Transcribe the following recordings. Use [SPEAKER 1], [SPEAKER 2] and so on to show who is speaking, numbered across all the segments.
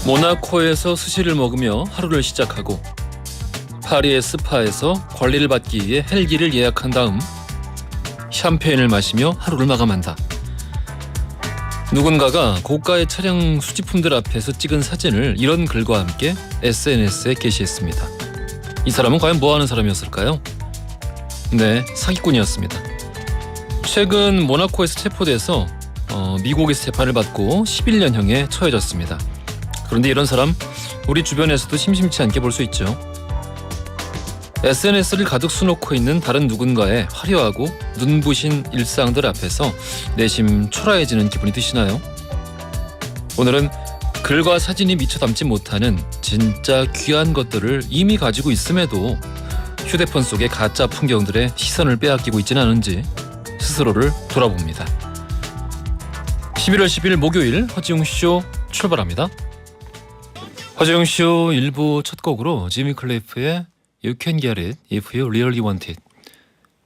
[SPEAKER 1] 모나코에서 스시를 먹으며 하루를 시작하고 파리의 스파에서 관리를 받기 위해 헬기를 예약한 다음 샴페인을 마시며 하루를 마감한다. 누군가가 고가의 차량 수집품들 앞에서 찍은 사진을 이런 글과 함께 SNS에 게시했습니다. 이 사람은 과연 뭐하는 사람이었을까요? 네, 사기꾼이었습니다. 최근 모나코에서 체포돼서 미국에서 재판을 받고 11년형에 처해졌습니다. 그런데 이런 사람 우리 주변에서도 심심치 않게 볼 수 있죠. SNS를 가득 수놓고 있는 다른 누군가의 화려하고 눈부신 일상들 앞에서 내심 초라해지는 기분이 드시나요? 오늘은 글과 사진이 미처 담지 못하는 진짜 귀한 것들을 이미 가지고 있음에도 휴대폰 속의 가짜 풍경들의 시선을 빼앗기고 있지는 않은지 스스로를 돌아봅니다. 11월 10일 목요일 허지웅쇼 출발합니다. 허지웅쇼 1부 첫 곡으로 지미 클리프의 You Can Get It If You Really Want It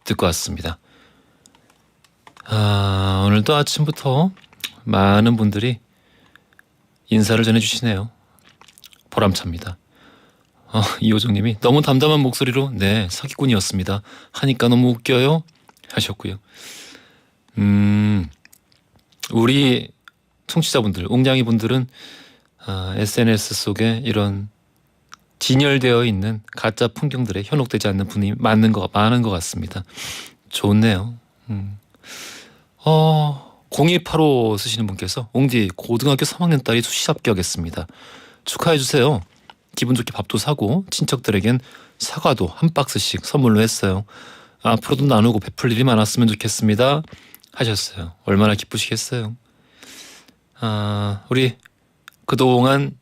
[SPEAKER 1] 듣고 왔습니다. 오늘도 아침부터 많은 분들이 인사를 전해주시네요. 보람찹니다. 이호정님이 너무 담담한 목소리로 네 사기꾼이었습니다 하니까 너무 웃겨요 하셨고요. 우리 청취자분들, 웅냥이 분들은 SNS 속에 이런 진열되어 있는 가짜 풍경들에 현혹되지 않는 분이 많은 것 같습니다. 좋네요. 0285 쓰시는 분께서 웅디 고등학교 3학년 딸이 수시 합격했습니다. 축하해주세요. 기분 좋게 밥도 사고 친척들에겐 사과도 한 박스씩 선물로 했어요. 앞으로도 나누고 베풀 일이 많았으면 좋겠습니다 하셨어요. 얼마나 기쁘시겠어요. 우리 그동안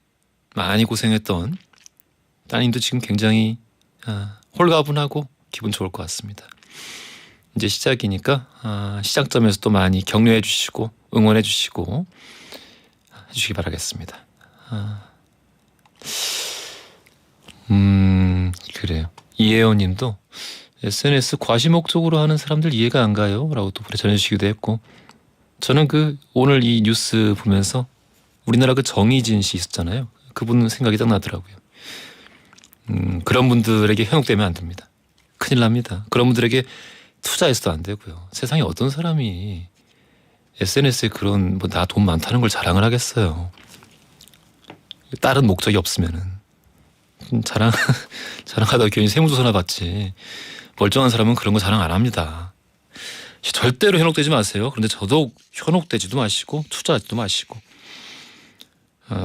[SPEAKER 1] 많이 고생했던 따님도 지금 굉장히 홀가분하고 기분 좋을 것 같습니다. 이제 시작이니까 시작점에서 또 많이 격려해 주시고 응원해 주시고 해주시기 바라겠습니다. 그래요. 이혜원 님도 SNS 과시 목적으로 하는 사람들 이해가 안 가요 라고 또 전해주시기도 했고, 저는 오늘 이 뉴스 보면서 우리나라 정의진 씨 있었잖아요. 그분 생각이 딱 나더라고요. 그런 분들에게 현혹되면 안 됩니다. 큰일 납니다. 그런 분들에게 투자해서도 안 되고요. 세상에 어떤 사람이 SNS에 그런 나 돈 많다는 걸 자랑을 하겠어요. 다른 목적이 없으면은 자랑하다가 괜히 세무조사나 받지. 멀쩡한 사람은 그런 거 자랑 안 합니다. 절대로 현혹되지 마세요. 그런데 저도 현혹되지도 마시고 투자하지도 마시고.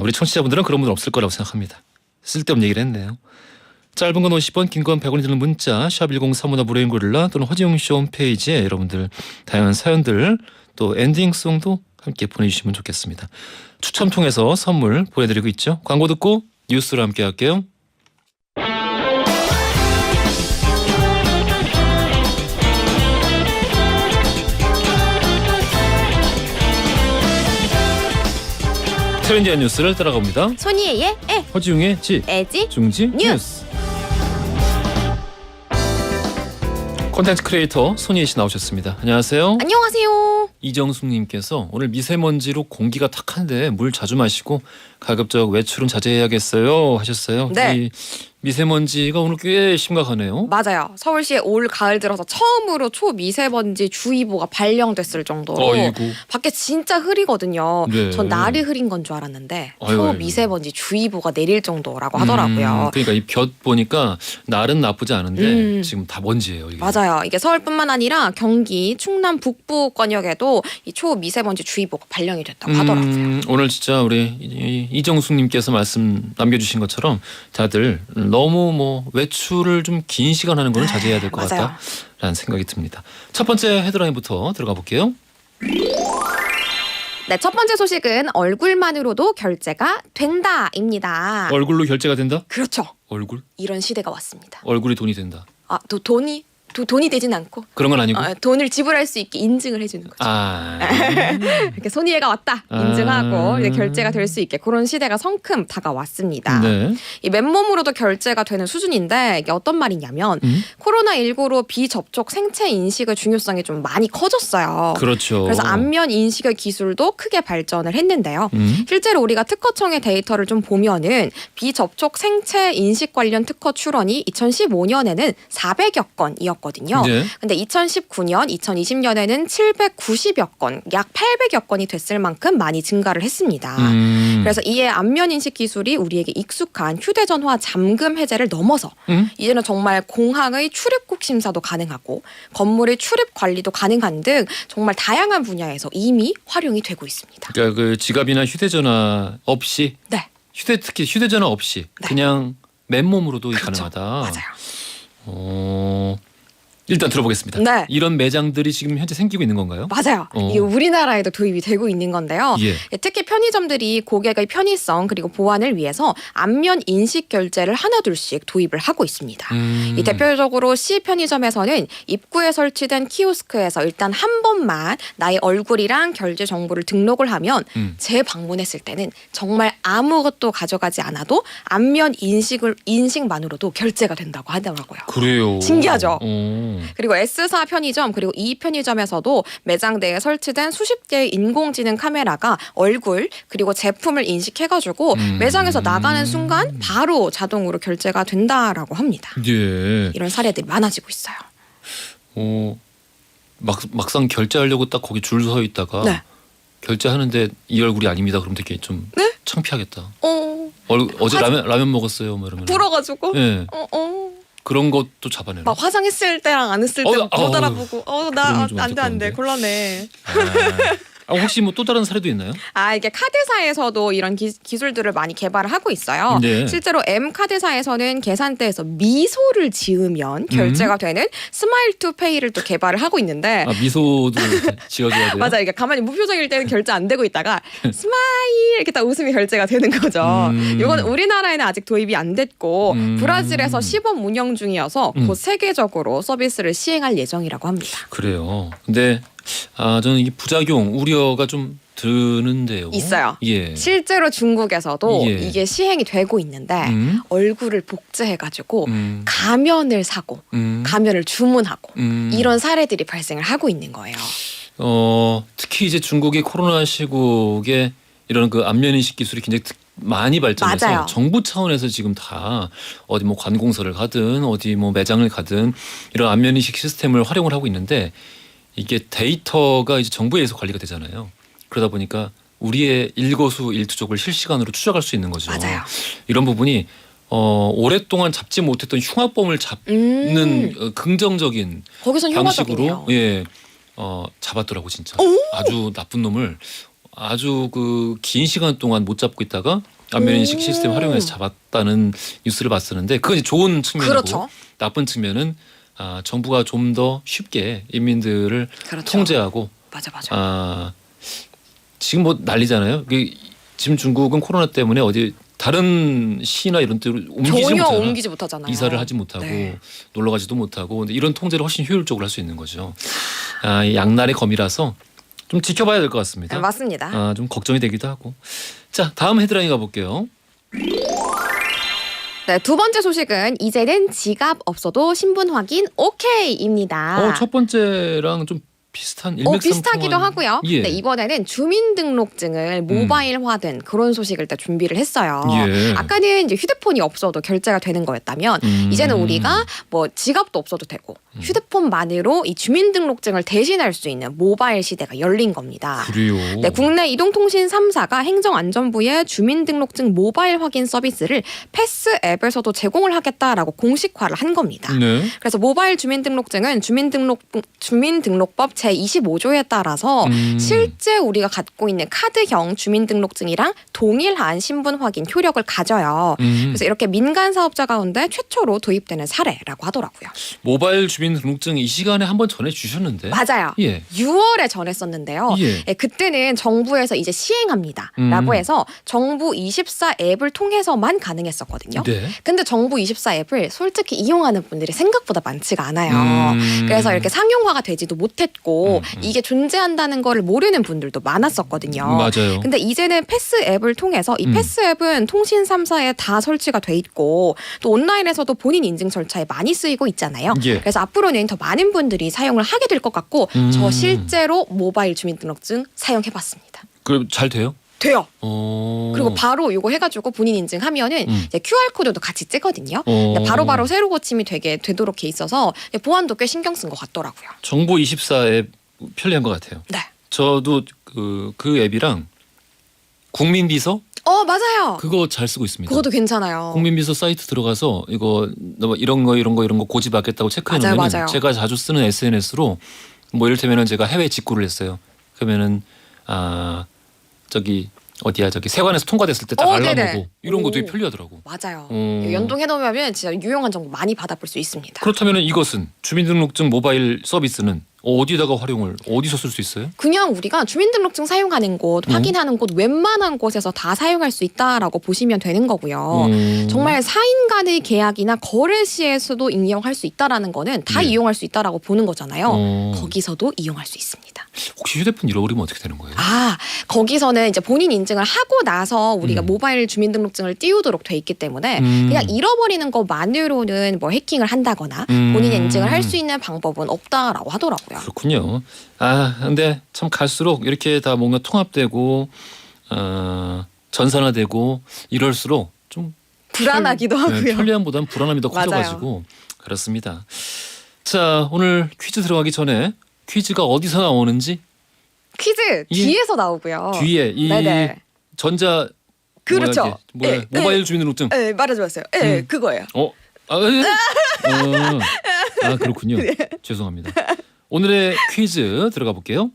[SPEAKER 1] 우리 청취자분들은 그런 분들 없을 거라고 생각합니다. 쓸데없는 얘기를 했네요. 짧은 건 50원, 긴 건 100원이 드는 문자 샵 1035나 무료인 고릴라 또는 허지웅쇼 홈페이지에 여러분들 다양한 사연들 또 엔딩송도 함께 보내주시면 좋겠습니다. 추첨 통해서 선물 보내드리고 있죠. 광고 듣고 뉴스로 함께 할게요. 트렌디한 뉴스를 따라갑니다.
[SPEAKER 2] 손이의 에,
[SPEAKER 1] 허지웅의 지,
[SPEAKER 2] 애지,
[SPEAKER 1] 중지 뉴스. 콘텐츠 크리에이터 손희애 씨 나오셨습니다. 안녕하세요.
[SPEAKER 2] 안녕하세요.
[SPEAKER 1] 이정숙님께서 오늘 미세먼지로 공기가 탁한데 물 자주 마시고 가급적 외출은 자제해야겠어요 하셨어요.
[SPEAKER 2] 네.
[SPEAKER 1] 이 미세먼지가 오늘 꽤 심각하네요.
[SPEAKER 2] 맞아요. 서울시에 올 가을 들어서 처음으로 초미세먼지 주의보가 발령됐을 정도로
[SPEAKER 1] 어이구.
[SPEAKER 2] 밖에 진짜 흐리거든요.
[SPEAKER 1] 네.
[SPEAKER 2] 전 날이 흐린 건 줄 알았는데
[SPEAKER 1] 아이고,
[SPEAKER 2] 초미세먼지 주의보가 내릴 정도라고 하더라고요.
[SPEAKER 1] 그러니까 이 볕 보니까 날은 나쁘지 않은데 지금 다 먼지예요. 이게.
[SPEAKER 2] 맞아요. 이게 서울뿐만 아니라 경기, 충남 북부권역에도 이 초미세먼지 주의보가 발령이 됐다고 하더라고요.
[SPEAKER 1] 오늘 진짜 우리 이정숙님께서 말씀 남겨주신 것처럼 다들 너무 외출을 좀 긴 시간 하는 거는 자제해야 될 것 같다라는 생각이 듭니다. 첫 번째 헤드라인부터 들어가 볼게요.
[SPEAKER 2] 네, 첫 번째 소식은 얼굴만으로도 결제가 된다입니다.
[SPEAKER 1] 얼굴로 결제가 된다?
[SPEAKER 2] 그렇죠.
[SPEAKER 1] 얼굴?
[SPEAKER 2] 이런 시대가 왔습니다.
[SPEAKER 1] 얼굴이 돈이 된다.
[SPEAKER 2] 또 돈이 돈이 되진 않고
[SPEAKER 1] 그런 건 아니고.
[SPEAKER 2] 돈을 지불할 수 있게 인증을 해주는 거죠. 이렇게 손이해가 왔다 인증하고 이제 결제가 될 수 있게 그런 시대가 성큼 다가왔습니다.
[SPEAKER 1] 네.
[SPEAKER 2] 이 맨몸으로도 결제가 되는 수준인데 이게 어떤 말이냐면 코로나19로 비접촉 생체 인식의 중요성이 좀 많이 커졌어요.
[SPEAKER 1] 그렇죠.
[SPEAKER 2] 그래서 안면 인식의 기술도 크게 발전을 했는데요. 실제로 우리가 특허청의 데이터를 좀 보면은 비접촉 생체 인식 관련 특허 출원이 2015년에는 400여 건이었거든요.
[SPEAKER 1] 네.
[SPEAKER 2] 근데 2019년, 2020년에는 790여 건, 약 800여 건이 됐을 만큼 많이 증가를 했습니다. 그래서 이에 안면 인식 기술이 우리에게 익숙한 휴대전화 잠금 해제를 넘어서 이제는 정말 공항의 출입국 심사도 가능하고 건물의 출입 관리도 가능한 등 정말 다양한 분야에서 이미 활용이 되고 있습니다.
[SPEAKER 1] 그러니까 그 지갑이나 휴대전화 없이
[SPEAKER 2] 네.
[SPEAKER 1] 특히 휴대전화 없이
[SPEAKER 2] 네.
[SPEAKER 1] 그냥 맨몸으로도
[SPEAKER 2] 그렇죠.
[SPEAKER 1] 가능하다.
[SPEAKER 2] 맞아요.
[SPEAKER 1] 일단 들어보겠습니다.
[SPEAKER 2] 네.
[SPEAKER 1] 이런 매장들이 지금 현재 생기고 있는 건가요?
[SPEAKER 2] 맞아요. 이게 우리나라에도 도입이 되고 있는 건데요.
[SPEAKER 1] 예.
[SPEAKER 2] 특히 편의점들이 고객의 편의성 그리고 보안을 위해서 안면 인식 결제를 하나둘씩 도입을 하고 있습니다. 이 대표적으로 C 편의점에서는 입구에 설치된 키오스크에서 일단 한 번만 나의 얼굴이랑 결제 정보를 등록을 하면 재방문했을 때는 정말 아무것도 가져가지 않아도 안면 인식만으로도 결제가 된다고 하더라고요.
[SPEAKER 1] 그래요.
[SPEAKER 2] 신기하죠? 그리고 S사 편의점 그리고 E 편의점에서도 매장 내에 설치된 수십 개의 인공지능 카메라가 얼굴 그리고 제품을 인식해가지고 매장에서 나가는 순간 바로 자동으로 결제가 된다라고 합니다.
[SPEAKER 1] 예.
[SPEAKER 2] 이런 사례들이 많아지고 있어요.
[SPEAKER 1] 막상 결제하려고 딱 거기 줄 서 있다가
[SPEAKER 2] 네.
[SPEAKER 1] 결제하는데 이 얼굴이 아닙니다. 그럼 되게 좀
[SPEAKER 2] 네?
[SPEAKER 1] 창피하겠다. 어제
[SPEAKER 2] 화장-
[SPEAKER 1] 라면 먹었어요. 뭐 이러면.
[SPEAKER 2] 불어가지고
[SPEAKER 1] 예. 그런 것도 잡아내는.
[SPEAKER 2] 막 화장했을 때랑 안 했을 때 못 알아보고
[SPEAKER 1] 그러면 좀
[SPEAKER 2] 나 안돼
[SPEAKER 1] 안타까운데.
[SPEAKER 2] 곤란해.
[SPEAKER 1] 혹시 뭐 또 다른 사례도 있나요?
[SPEAKER 2] 이게 카드사에서도 이런 기술들을 많이 개발을 하고 있어요.
[SPEAKER 1] 네.
[SPEAKER 2] 실제로 M카드사에서는 계산대에서 미소를 지으면 결제가 되는 스마일 투 페이를 또 개발을 하고 있는데
[SPEAKER 1] 미소도 지어줘야 돼요.
[SPEAKER 2] 맞아, 이게 가만히 무표정일 때는 결제 안 되고 있다가 스마일 이렇게 딱 웃음이 결제가 되는 거죠. 이건 우리나라에는 아직 도입이 안 됐고 브라질에서 시범 운영 중이어서 곧 세계적으로 서비스를 시행할 예정이라고 합니다.
[SPEAKER 1] 그래요. 근데 저는 이게 부작용 우려가 좀 드는데요.
[SPEAKER 2] 있어요.
[SPEAKER 1] 예.
[SPEAKER 2] 실제로 중국에서도
[SPEAKER 1] 예.
[SPEAKER 2] 이게 시행이 되고 있는데 얼굴을 복제해가지고 가면을 사고 가면을 주문하고 이런 사례들이 발생을 하고 있는 거예요.
[SPEAKER 1] 특히 이제 중국의 코로나 시국에 이런 그 안면 인식 기술이 굉장히 많이 발전해서
[SPEAKER 2] 맞아요.
[SPEAKER 1] 정부 차원에서 지금 다 어디 뭐 관공서를 가든 어디 뭐 매장을 가든 이런 안면 인식 시스템을 활용을 하고 있는데 이게 데이터가 이제 정부에 의해서 관리가 되잖아요. 그러다 보니까 우리의 일거수일투족을 실시간으로 추적할 수 있는 거죠.
[SPEAKER 2] 맞아요.
[SPEAKER 1] 이런 부분이 오랫동안 잡지 못했던 흉악범을 잡는 긍정적인
[SPEAKER 2] 거기선
[SPEAKER 1] 방식으로
[SPEAKER 2] 효과적이네요.
[SPEAKER 1] 잡았더라고 진짜. 아주 나쁜 놈을 아주 그 긴 시간 동안 못 잡고 있다가 안면 인식 시스템 활용해서 잡았다는 뉴스를 봤었는데 그건 이제 좋은 측면이고
[SPEAKER 2] 그렇죠.
[SPEAKER 1] 나쁜 측면은 정부가 좀 더 쉽게 인민들을
[SPEAKER 2] 그렇죠.
[SPEAKER 1] 통제하고
[SPEAKER 2] 맞아.
[SPEAKER 1] 지금 뭐 난리잖아요. 지금 중국은 코로나 때문에 어디 다른 시나 이런 데로 옮기지
[SPEAKER 2] 전혀
[SPEAKER 1] 못하잖아.
[SPEAKER 2] 옮기지 못하잖아요.
[SPEAKER 1] 이사를 하지 못하고
[SPEAKER 2] 네.
[SPEAKER 1] 놀러 가지도 못하고 근데 이런 통제를 훨씬 효율적으로 할 수 있는 거죠. 양날의 검이라서 좀 지켜봐야 될 것 같습니다.
[SPEAKER 2] 네, 맞습니다.
[SPEAKER 1] 좀 걱정이 되기도 하고. 자, 다음 헤드라인 가볼게요.
[SPEAKER 2] 네, 두 번째 소식은 이제는 지갑 없어도 신분 확인 오케이입니다.
[SPEAKER 1] 첫 번째랑 좀 비슷한
[SPEAKER 2] 비슷하기도 하고요.
[SPEAKER 1] 예.
[SPEAKER 2] 네, 이번에는 주민등록증을 모바일화된 그런 소식을 또 준비를 했어요.
[SPEAKER 1] 예.
[SPEAKER 2] 아까는 이제 휴대폰이 없어도 결제가 되는 거였다면 이제는 우리가 뭐 지갑도 없어도 되고 휴대폰만으로 이 주민등록증을 대신할 수 있는 모바일 시대가 열린 겁니다.
[SPEAKER 1] 그래요.
[SPEAKER 2] 네, 국내 이동통신 3사가 행정안전부에 주민등록증 모바일 확인 서비스를 패스 앱에서도 제공을 하겠다라고 공식화를 한 겁니다.
[SPEAKER 1] 네.
[SPEAKER 2] 그래서 모바일 주민등록증은 주민등록법 제25조에 따라서 실제 우리가 갖고 있는 카드형 주민등록증이랑 동일한 신분 확인 효력을 가져요. 그래서 이렇게 민간 사업자 가운데 최초로 도입되는 사례라고 하더라고요.
[SPEAKER 1] 모바일 주민등록증 이 시간에 한번 전해주셨는데.
[SPEAKER 2] 맞아요.
[SPEAKER 1] 예.
[SPEAKER 2] 6월에 전했었는데요.
[SPEAKER 1] 예.
[SPEAKER 2] 예, 그때는 정부에서 이제 시행합니다라고 해서 정부 24 앱을 통해서만 가능했었거든요.
[SPEAKER 1] 네.
[SPEAKER 2] 근데 정부 24 앱을 솔직히 이용하는 분들이 생각보다 많지가 않아요. 그래서 이렇게 상용화가 되지도 못했고 이게 존재한다는 거를 모르는 분들도 많았었거든요.
[SPEAKER 1] 맞아요.
[SPEAKER 2] 근데 이제는 패스 앱을 통해서 이 패스 앱은 통신 3사에 다 설치가 돼 있고 또 온라인에서도 본인 인증 절차에 많이 쓰이고 있잖아요.
[SPEAKER 1] 예.
[SPEAKER 2] 그래서 앞으로는 더 많은 분들이 사용을 하게 될 것 같고 저 실제로 모바일 주민등록증 사용해봤습니다.
[SPEAKER 1] 그럼 잘 돼요?
[SPEAKER 2] 돼요.
[SPEAKER 1] 어.
[SPEAKER 2] 그리고 바로 이거 해가지고 본인 인증하면은 이제 QR코드도 같이 찍거든요.
[SPEAKER 1] 어.
[SPEAKER 2] 근데 바로바로 새로 고침이 되도록 돼 있어서 보안도 꽤 신경 쓴 것 같더라고요.
[SPEAKER 1] 정보 24 앱 편리한 것 같아요.
[SPEAKER 2] 네.
[SPEAKER 1] 저도 그 앱이랑 국민비서
[SPEAKER 2] 맞아요.
[SPEAKER 1] 그거 잘 쓰고 있습니다.
[SPEAKER 2] 그것도 괜찮아요.
[SPEAKER 1] 국민비서 사이트 들어가서 이거 뭐 이런 거 고집하겠다고 체크해 놓으면
[SPEAKER 2] 맞아요.
[SPEAKER 1] 제가 자주 쓰는 SNS로 뭐 이를테면은 제가 해외 직구를 했어요. 그러면은 저기 세관에서 통과됐을 때 딱 알람
[SPEAKER 2] 네네.
[SPEAKER 1] 오고 이런 거 되게
[SPEAKER 2] 오.
[SPEAKER 1] 편리하더라고.
[SPEAKER 2] 맞아요. 연동해 놓으면 진짜 유용한 정보 많이 받아볼 수 있습니다.
[SPEAKER 1] 그렇다면은 이것은 주민등록증 모바일 서비스는 어디다가 활용을 어디서 쓸 수 있어요?
[SPEAKER 2] 그냥 우리가 주민등록증 사용하는 곳, 확인하는 곳 웬만한 곳에서 다 사용할 수 있다라고 보시면 되는 거고요. 정말 사인 간의 계약이나 거래 시에서도 인용할 수 있다라는 거는 다
[SPEAKER 1] 네.
[SPEAKER 2] 이용할 수 있다라고 보는 거잖아요. 거기서도 이용할 수 있습니다.
[SPEAKER 1] 혹시 휴대폰 잃어버리면 어떻게 되는 거예요?
[SPEAKER 2] 거기서는 이제 본인 인증을 하고 나서 우리가 모바일 주민등록증을 띄우도록 돼 있기 때문에 그냥 잃어버리는 것만으로는 뭐 해킹을 한다거나 본인 인증을 할 수 있는 방법은 없다라고 하더라고요.
[SPEAKER 1] 그렇군요. 근데 참 갈수록 이렇게 다 뭔가 통합되고 전산화되고 이럴수록 좀
[SPEAKER 2] 불안하기도 하고요.
[SPEAKER 1] 편리함보다는 불안함이 더
[SPEAKER 2] 맞아요.
[SPEAKER 1] 커져가지고 그렇습니다. 자, 오늘 퀴즈 들어가기 전에 퀴즈가 어디서 나오는지
[SPEAKER 2] 퀴즈 뒤에서 나오고요.
[SPEAKER 1] 뒤에 이
[SPEAKER 2] 네네.
[SPEAKER 1] 전자
[SPEAKER 2] 그렇죠.
[SPEAKER 1] 모바일 주민등록증.
[SPEAKER 2] 네, 말해주셨어요. 네, 그거예요.
[SPEAKER 1] 그렇군요. 죄송합니다. 오늘의 퀴즈 들어가 볼게요.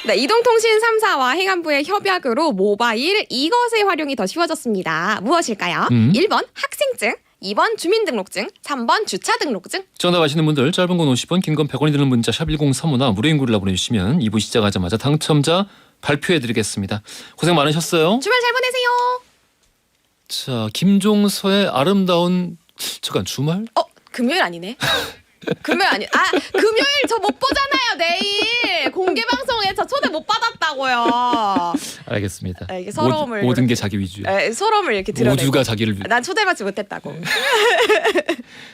[SPEAKER 2] 네, 이동통신 3사와 행안부의 협약으로 모바일 이것의 활용이 더 쉬워졌습니다. 무엇일까요? 1번 학생증, 2번 주민등록증, 3번 주차등록증.
[SPEAKER 1] 정답 아시는 분들 짧은 건 50원, 긴 건 100원이 드는 문자 샵 1035나 무료인 글로 보내주시면 2부 시작하자마자 당첨자 발표해드리겠습니다. 고생 많으셨어요.
[SPEAKER 2] 주말 잘 보내세요.
[SPEAKER 1] 자, 김종서의 아름다운 주말?
[SPEAKER 2] 금요일 아니네. 금요일 금요일 저 못 보잖아요. 내일 공개 방송에 저 초대 못 받았다고요.
[SPEAKER 1] 알겠습니다.
[SPEAKER 2] 이게 서러움을
[SPEAKER 1] 모든 게
[SPEAKER 2] 이렇게,
[SPEAKER 1] 자기 위주예요.
[SPEAKER 2] 서러움을 이렇게 드러내고.
[SPEAKER 1] 모두가 자기를
[SPEAKER 2] 난 초대받지 못했다고.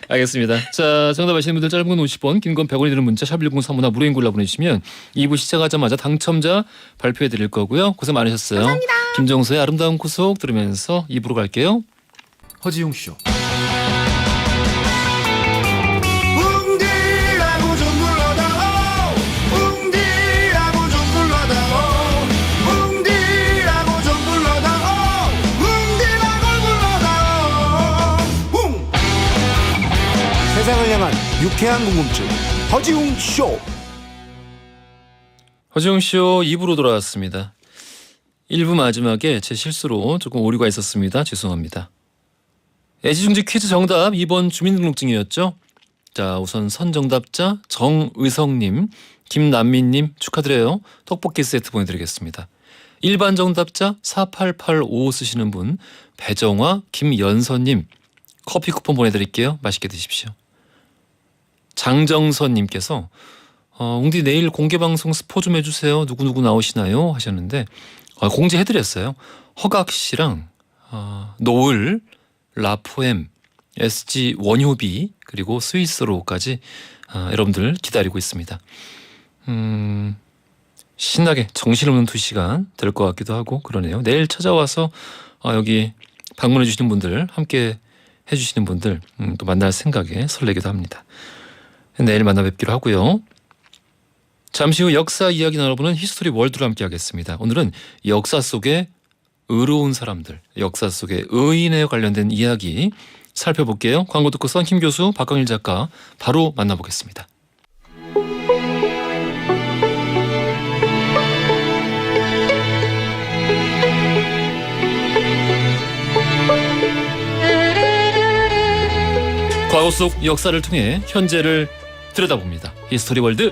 [SPEAKER 1] 알겠습니다. 자, 정답 아시는 분들 짧은 건 50원, 긴 건 100원이 드는 문자 샵 1035나 무료인 글로 보내주시면 2부 시작하자마자 당첨자 발표해 드릴 거고요. 고생 많으셨어요.
[SPEAKER 2] 감사합니다.
[SPEAKER 1] 김정수의 아름다운 구속 들으면서 2부로 갈게요.
[SPEAKER 3] 허지용 쇼. 세상을 향한 유쾌한 궁금증 허지웅 쇼.
[SPEAKER 1] 허지웅 쇼 2부로 돌아왔습니다. 1부 마지막에 제 실수로 조금 오류가 있었습니다. 죄송합니다. 애지중지 퀴즈 정답 2번 주민등록증이었죠. 자, 우선 선정답자 정의성님, 김남민님 축하드려요. 떡볶이 세트 보내드리겠습니다. 일반 정답자 4885 쓰시는 분 배정화, 김연서님 커피 쿠폰 보내드릴게요. 맛있게 드십시오. 장정선님께서 웅디 내일 공개방송 스포 좀 해주세요. 누구누구 나오시나요? 하셨는데 공지해드렸어요. 허각씨랑 노을, 라포엠, SG 원효비 그리고 스위스로까지 여러분들 기다리고 있습니다. 신나게 정신없는 2시간 될 것 같기도 하고 그러네요. 내일 찾아와서 여기 방문해 주시는 분들 함께 해주시는 분들 또 만날 생각에 설레기도 합니다. 내일 만나 뵙기로 하고요. 잠시 후 역사 이야기 나눠보는 히스토리 월드로 함께 하겠습니다. 오늘은 역사 속의 의로운 사람들, 역사 속의 의인에 관련된 이야기 살펴볼게요. 광고 듣고 썬킴 교수, 박광일 작가 바로 만나보겠습니다. 과거 속 역사를 통해 현재를 들여다봅니다. 히스토리 월드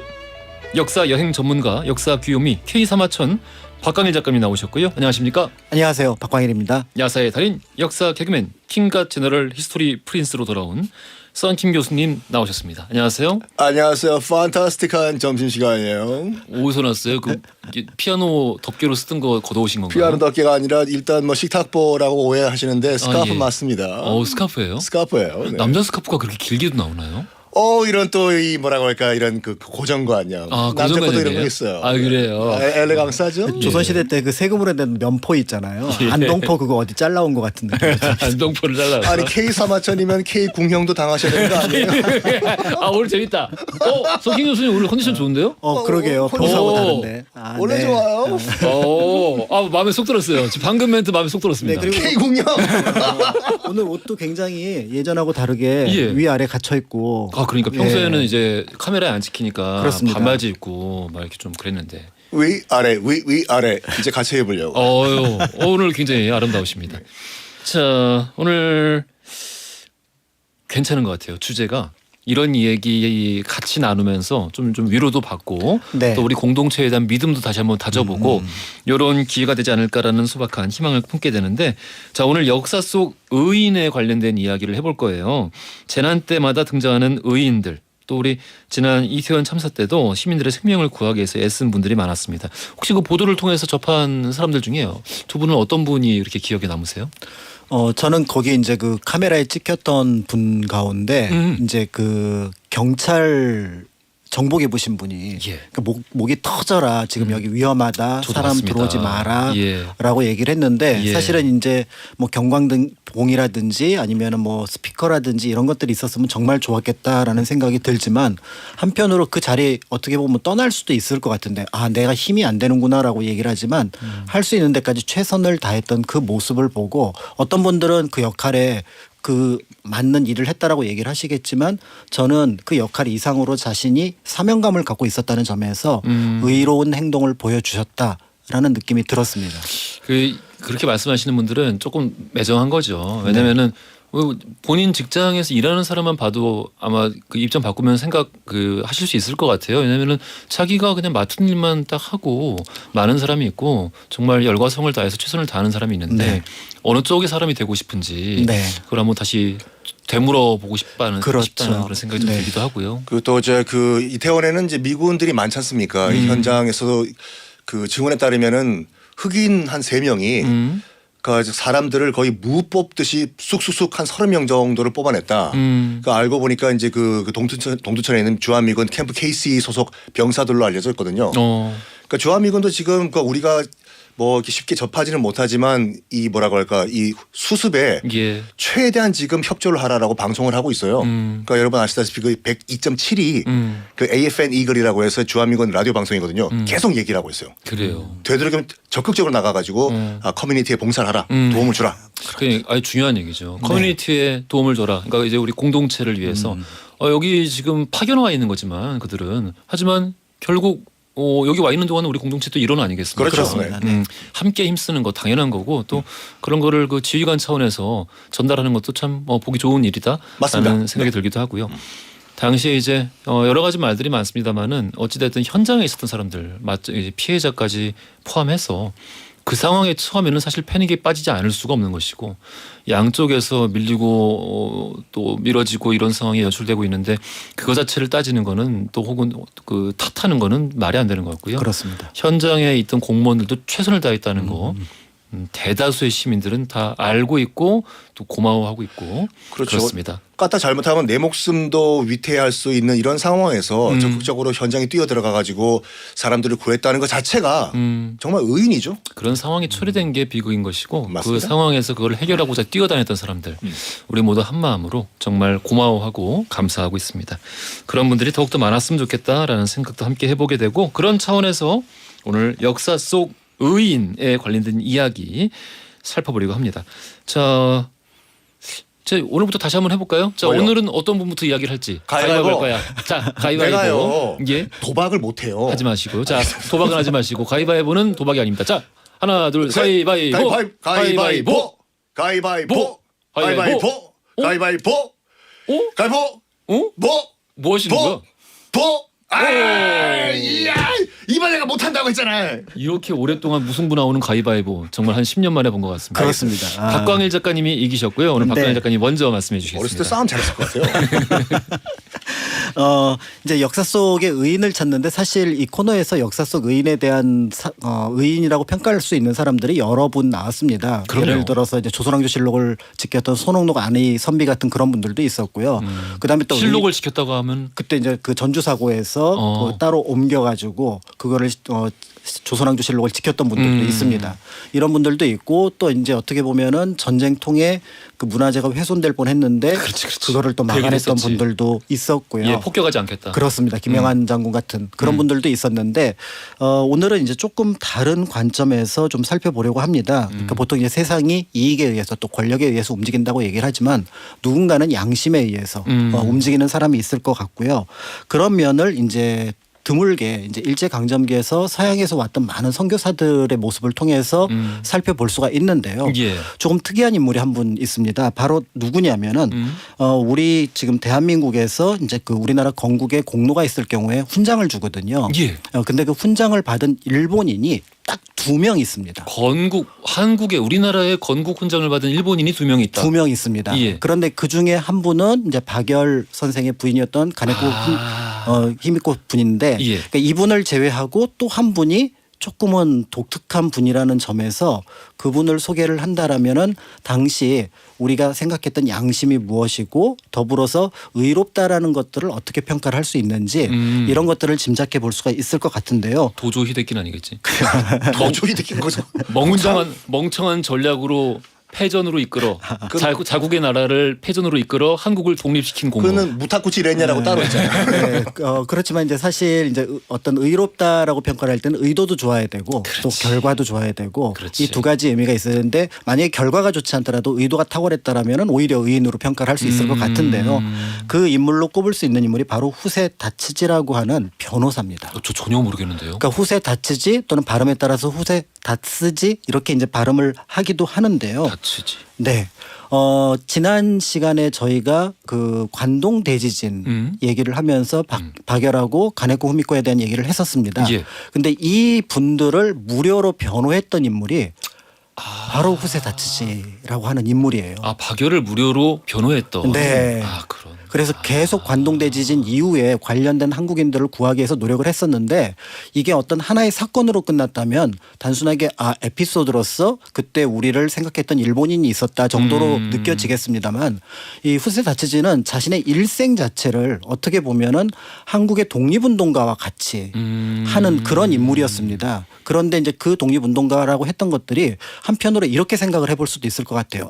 [SPEAKER 1] 역사 여행 전문가 역사 귀요미 K3하천 박광일 작가님 나오셨고요. 안녕하십니까?
[SPEAKER 4] 안녕하세요. 박광일입니다.
[SPEAKER 1] 야사의 달인 역사 개그맨 킹갓 제너럴 히스토리 프린스로 돌아온 썬킴 교수님 나오셨습니다. 안녕하세요.
[SPEAKER 5] 안녕하세요. 판타스틱한 점심시간이에요.
[SPEAKER 1] 어디서 났어요? 그 피아노 덮개로 쓰던 거 걷어오신 건가요?
[SPEAKER 5] 피아노 덮개가 아니라 일단 뭐 식탁보라고 오해하시는데 스카프
[SPEAKER 1] 예.
[SPEAKER 5] 맞습니다.
[SPEAKER 1] 스카프예요?
[SPEAKER 5] 스카프예요. 네.
[SPEAKER 1] 남자 스카프가 그렇게 길게도 나오나요?
[SPEAKER 5] 이런 또 이 뭐라고 할까 이런 그 고정관념. 남자 것도 이런 거
[SPEAKER 1] 고정관념이에요?
[SPEAKER 5] 있어요.
[SPEAKER 1] 그래요?
[SPEAKER 5] 엘레강스하죠.
[SPEAKER 4] 조선시대 때 그 세금으로 된 면포 있잖아요.
[SPEAKER 1] 예.
[SPEAKER 4] 안동포 그거 어디 잘라온 것 같은 느낌.
[SPEAKER 1] 안동포를 잘라서.
[SPEAKER 5] 아니 K3하천이면 K 궁형도 당하셔야 되는 거 아니에요?
[SPEAKER 1] 오늘 재밌다. 서킹 교수님 오늘 컨디션 좋은데요?
[SPEAKER 4] 그러게요.
[SPEAKER 5] 혼자
[SPEAKER 4] 평소하고
[SPEAKER 1] 오.
[SPEAKER 4] 다른데.
[SPEAKER 5] 원래
[SPEAKER 4] 네.
[SPEAKER 5] 좋아요.
[SPEAKER 1] 마음에 속 들었어요. 지금 방금 멘트 마음에 속 들었습니다.
[SPEAKER 4] 네, 그리고
[SPEAKER 5] K궁형.
[SPEAKER 4] 오늘 옷도 굉장히 예전하고 다르게
[SPEAKER 1] 예.
[SPEAKER 4] 위아래 갇혀 있고.
[SPEAKER 1] 그러니까 평소에는
[SPEAKER 4] 예.
[SPEAKER 1] 이제 카메라에 안 찍히니까
[SPEAKER 4] 그렇습니다.
[SPEAKER 1] 반바지 입고 막 이렇게 좀 그랬는데.
[SPEAKER 5] 위아래 위아래 이제 같이 해보려고.
[SPEAKER 1] 오늘 굉장히 아름다우십니다. 자, 오늘 괜찮은 것 같아요. 주제가 이런 얘기 같이 나누면서 좀 위로도 받고
[SPEAKER 4] 네.
[SPEAKER 1] 또 우리 공동체에 대한 믿음도 다시 한번 다져보고 이런 기회가 되지 않을까라는 소박한 희망을 품게 되는데, 자, 오늘 역사 속 의인에 관련된 이야기를 해볼 거예요. 재난 때마다 등장하는 의인들, 또 우리 지난 이태원 참사 때도 시민들의 생명을 구하기 위해서 애쓴 분들이 많았습니다. 혹시 그 보도를 통해서 접한 사람들 중에요, 두 분은 어떤 분이 이렇게 기억에 남으세요?
[SPEAKER 4] 저는 거기 이제 그 카메라에 찍혔던 분 가운데 이제 그 경찰 정복 입으신 분이
[SPEAKER 1] 예.
[SPEAKER 4] 그 목이 터져라, 지금 여기 위험하다,
[SPEAKER 1] 저도
[SPEAKER 4] 사람
[SPEAKER 1] 봤습니다.
[SPEAKER 4] 들어오지 마라
[SPEAKER 1] 예.
[SPEAKER 4] 라고 얘기를 했는데,
[SPEAKER 1] 예.
[SPEAKER 4] 사실은 이제 뭐 경광봉이라든지 아니면은 뭐 스피커라든지 이런 것들이 있었으면 정말 좋았겠다라는 생각이 들지만, 한편으로 그 자리에 어떻게 보면 떠날 수도 있을 것 같은데, 내가 힘이 안 되는구나라고 얘기를 하지만 할 수 있는 데까지 최선을 다했던 그 모습을 보고, 어떤 분들은 그 역할에 그 맞는 일을 했다라고 얘기를 하시겠지만, 저는 그 역할 이상으로 자신이 사명감을 갖고 있었다는 점에서 의로운 행동을 보여주셨다라는 느낌이 들었습니다.
[SPEAKER 1] 그렇게 말씀하시는 분들은 조금 매정한 거죠. 왜냐면은 본인 직장에서 일하는 사람만 봐도 아마 그 입장 바꾸면 하실 수 있을 것 같아요. 왜냐면은 자기가 그냥 맡은 일만 딱 하고 많은 사람이 있고 정말 열과 성을 다해서 최선을 다하는 사람이 있는데,
[SPEAKER 4] 네.
[SPEAKER 1] 어느 쪽의 사람이 되고 싶은지
[SPEAKER 4] 네.
[SPEAKER 1] 그걸 한번 다시 되물어 보고 싶다는
[SPEAKER 4] 그렇죠.
[SPEAKER 1] 그런 생각이 좀
[SPEAKER 4] 네.
[SPEAKER 1] 들기도 하고요.
[SPEAKER 5] 또 이제 그 이태원에는 이제 미군들이 많지 않습니까? 이 현장에서 그 증언에 따르면은 흑인 한 3명이 그 사람들을 거의 무 뽑듯이 쑥쑥쑥 한 30명 정도를 뽑아냈다. 그 알고 보니까 이제 그 동두천에 있는 주한미군 캠프 KC 소속 병사들로 알려져 있거든요. 그러니까 주한미군도 지금 우리가 뭐 이렇게 쉽게 접하지는 못하지만 이 뭐라고 할까 이 수습에
[SPEAKER 1] 예.
[SPEAKER 5] 최대한 지금 협조를 하라라고 방송을 하고 있어요. 그러니까 여러분 아시다시피 그 102.7이 그 AFN 이글이라고 해서 주한미군 라디오 방송이거든요. 계속 얘기를 하고 있어요.
[SPEAKER 1] 그래요.
[SPEAKER 5] 되도록이면 적극적으로 나가가지고 커뮤니티에 봉사를 하라, 도움을 주라.
[SPEAKER 1] 그게 아주 중요한 얘기죠. 커뮤니티에 도움을 줘라. 그러니까 이제 우리 공동체를 위해서 여기 지금 파견 와 있는 거지만 그들은, 하지만 결국 여기 와 있는 동안은 우리 공동체도 일원 아니겠습니까?
[SPEAKER 5] 그렇죠.
[SPEAKER 4] 그렇습니다.
[SPEAKER 1] 함께 힘쓰는 거 당연한 거고, 또 그런 거를 그 지휘관 차원에서 전달하는 것도 참 보기 좋은 일이다라는
[SPEAKER 5] 맞습니다.
[SPEAKER 1] 생각이 들기도 하고요. 당시에 이제 여러 가지 말들이 많습니다만은 어찌됐든 현장에 있었던 사람들, 피해자까지 포함해서 그 상황에 처음에는 사실 패닉에 빠지지 않을 수가 없는 것이고, 양쪽에서 밀리고 또 미뤄지고 이런 상황이 연출되고 있는데, 그거 자체를 따지는 거는 또 혹은 그 탓하는 거는 말이 안 되는 것 같고요.
[SPEAKER 4] 그렇습니다.
[SPEAKER 1] 현장에 있던 공무원들도 최선을 다했다는 거 대다수의 시민들은 다 알고 있고 또 고마워하고 있고
[SPEAKER 5] 그렇죠.
[SPEAKER 1] 그렇습니다.
[SPEAKER 5] 까딱 잘못하면 내 목숨도 위태할 수 있는 이런 상황에서 적극적으로 현장에 뛰어들어가 가지고 사람들을 구했다는 것 자체가 정말 의인이죠.
[SPEAKER 1] 그런 상황이 초래된 게 비극인 것이고,
[SPEAKER 5] 맞습니다.
[SPEAKER 1] 그 상황에서 그걸 해결하고자 뛰어다녔던 사람들, 우리 모두 한 마음으로 정말 고마워하고 감사하고 있습니다. 그런 분들이 더욱더 많았으면 좋겠다라는 생각도 함께 해보게 되고, 그런 차원에서 오늘 역사 속 의인에 관련된 이야기 살펴보려고 합니다. 자, 오늘부터 다시 한번 해볼까요? 자,
[SPEAKER 5] 뭘요?
[SPEAKER 1] 오늘은 어떤 분부터 이야기를 할지
[SPEAKER 5] 가위바위보.
[SPEAKER 1] 할 거야. 자, 가위바위보.
[SPEAKER 5] 내가요.
[SPEAKER 1] 예,
[SPEAKER 5] 도박을 못해요.
[SPEAKER 1] 하지 마시고요. 자, 도박은 하지 마시고, 가위바위보는 도박이 아닙니다. 자, 하나, 둘, 가위바위보.
[SPEAKER 5] 가위바위보. 가위바위보. 가위바위보. 가위바위보. 가위바위보. 가위보.
[SPEAKER 1] 어? 뭐 하시는 거야?
[SPEAKER 5] 보. 이야, 이번 내가 못한다고 했잖아.
[SPEAKER 1] 이렇게 오랫동안 무승부 나오는 가위바위보 정말 한 10년 만에 본 것 같습니다.
[SPEAKER 4] 그렇습니다.
[SPEAKER 1] 박광일 작가님이 이기셨고요. 오늘
[SPEAKER 4] 네.
[SPEAKER 1] 박광일 작가님 먼저 말씀해
[SPEAKER 5] 어렸을 때
[SPEAKER 1] 주시겠습니다.
[SPEAKER 5] 싸움 잘했을 것 같아요.
[SPEAKER 4] 이제 역사 속의 의인을 찾는데 사실 이 코너에서 역사 속 의인에 대한 의인이라고 평가할 수 있는 사람들이 여러 분 나왔습니다.
[SPEAKER 1] 그럼요.
[SPEAKER 4] 예를 들어서 이제 조선왕조실록을 지켰던 손옥록 안의 선비 같은 그런 분들도 있었고요. 그다음에 또
[SPEAKER 1] 실록을 지켰다고 하면
[SPEAKER 4] 그때 이제 그 전주 사고에서 그 따로 옮겨가지고 그거를 조선왕조실록을 지켰던 분들도 있습니다. 이런 분들도 있고 또 이제 어떻게 보면은 전쟁 통해 그 문화재가 훼손될 뻔했는데
[SPEAKER 1] 그렇지.
[SPEAKER 4] 그거를 또 막아냈던
[SPEAKER 1] 했었지.
[SPEAKER 4] 분들도 있었고요.
[SPEAKER 1] 예, 폭격하지 않겠다.
[SPEAKER 4] 그렇습니다. 김영한 장군 같은 그런 분들도 있었는데 오늘은 이제 조금 다른 관점에서 좀 살펴보려고 합니다. 그러니까 보통 이제 세상이 이익에 의해서 또 권력에 의해서 움직인다고 얘기를 하지만 누군가는 양심에 의해서 움직이는 사람이 있을 것 같고요. 그런 면을 이제 드물게 이제 일제 강점기에서 서양에서 왔던 많은 선교사들의 모습을 통해서 살펴볼 수가 있는데요.
[SPEAKER 1] 예.
[SPEAKER 4] 조금 특이한 인물이 한 분 있습니다. 바로 누구냐면은 우리 지금 대한민국에서 이제 그 우리나라 건국에 공로가 있을 경우에 훈장을 주거든요.
[SPEAKER 1] 예.
[SPEAKER 4] 근데 그 훈장을 받은 일본인이 딱 2명 있습니다.
[SPEAKER 1] 한국에 우리나라의 건국 훈장을 받은 일본인이 2명 있다.
[SPEAKER 4] 2명 있습니다.
[SPEAKER 1] 예.
[SPEAKER 4] 그런데 그 중에 한 분은 이제 박열 선생의 부인이었던 가네코 히미코 분인데
[SPEAKER 1] 예.
[SPEAKER 4] 그러니까 이분을 제외하고 또 한 분이 조금은 독특한 분이라는 점에서 그분을 소개를 한다라면은 당시 우리가 생각했던 양심이 무엇이고 더불어서 의롭다라는 것들을 어떻게 평가를 할 수 있는지 이런 것들을 짐작해 볼 수가 있을 것 같은데요.
[SPEAKER 1] 도조 히데키는 아니겠지.
[SPEAKER 5] 도저히 느낀 거죠.
[SPEAKER 1] 멍청한 전략으로 패전으로 이끌어 자국의 나라를 패전으로 이끌어 한국을 독립시킨 공로.
[SPEAKER 5] 그거는 무타쿠치 레냐라고 따로 있잖아요.
[SPEAKER 4] 네, 그렇지만 이제 사실 이제 어떤 의롭다라고 평가를 할 때는 의도도 좋아야 되고 또 결과도 좋아야 되고
[SPEAKER 1] 그렇지.
[SPEAKER 4] 이 두 가지 의미가 있어야 되는데 만약에 결과가 좋지 않더라도 의도가 탁월했다라면은 오히려 의인으로 평가를 할 수 있을 것 같은데요. 그 인물로 꼽을 수 있는 인물이 바로 후세 다츠지라고 하는 변호사입니다.
[SPEAKER 1] 저 전혀 모르겠는데요.
[SPEAKER 4] 그러니까 후세 다츠지 또는 발음에 따라서 후세 다츠지 이렇게 이제 발음을 하기도 하는데요.
[SPEAKER 1] 다츠지.
[SPEAKER 4] 네. 지난 시간에 저희가 그 관동 대지진 얘기를 하면서 박열하고 가네코 후미코에 대한 얘기를 했었습니다.
[SPEAKER 1] 예.
[SPEAKER 4] 근데 이 분들을 무료로 변호했던 인물이 바로 후세 다츠지라고 하는 인물이에요.
[SPEAKER 1] 박열을 무료로 변호했던.
[SPEAKER 4] 네.
[SPEAKER 1] 그런.
[SPEAKER 4] 그래서 계속 관동 대지진 이후에 관련된 한국인들을 구하기 위해서 노력을 했었는데 이게 어떤 하나의 사건으로 끝났다면 단순하게 에피소드로서 그때 우리를 생각했던 일본인이 있었다 정도로 느껴지겠습니다만 이 후세 다츠지는 자신의 일생 자체를 어떻게 보면은 한국의 독립운동가와 같이 하는 그런 인물이었습니다. 그런데 이제 그 독립운동가라고 했던 것들이 한편으로 이렇게 생각을 해볼 수도 있을 것 같아요.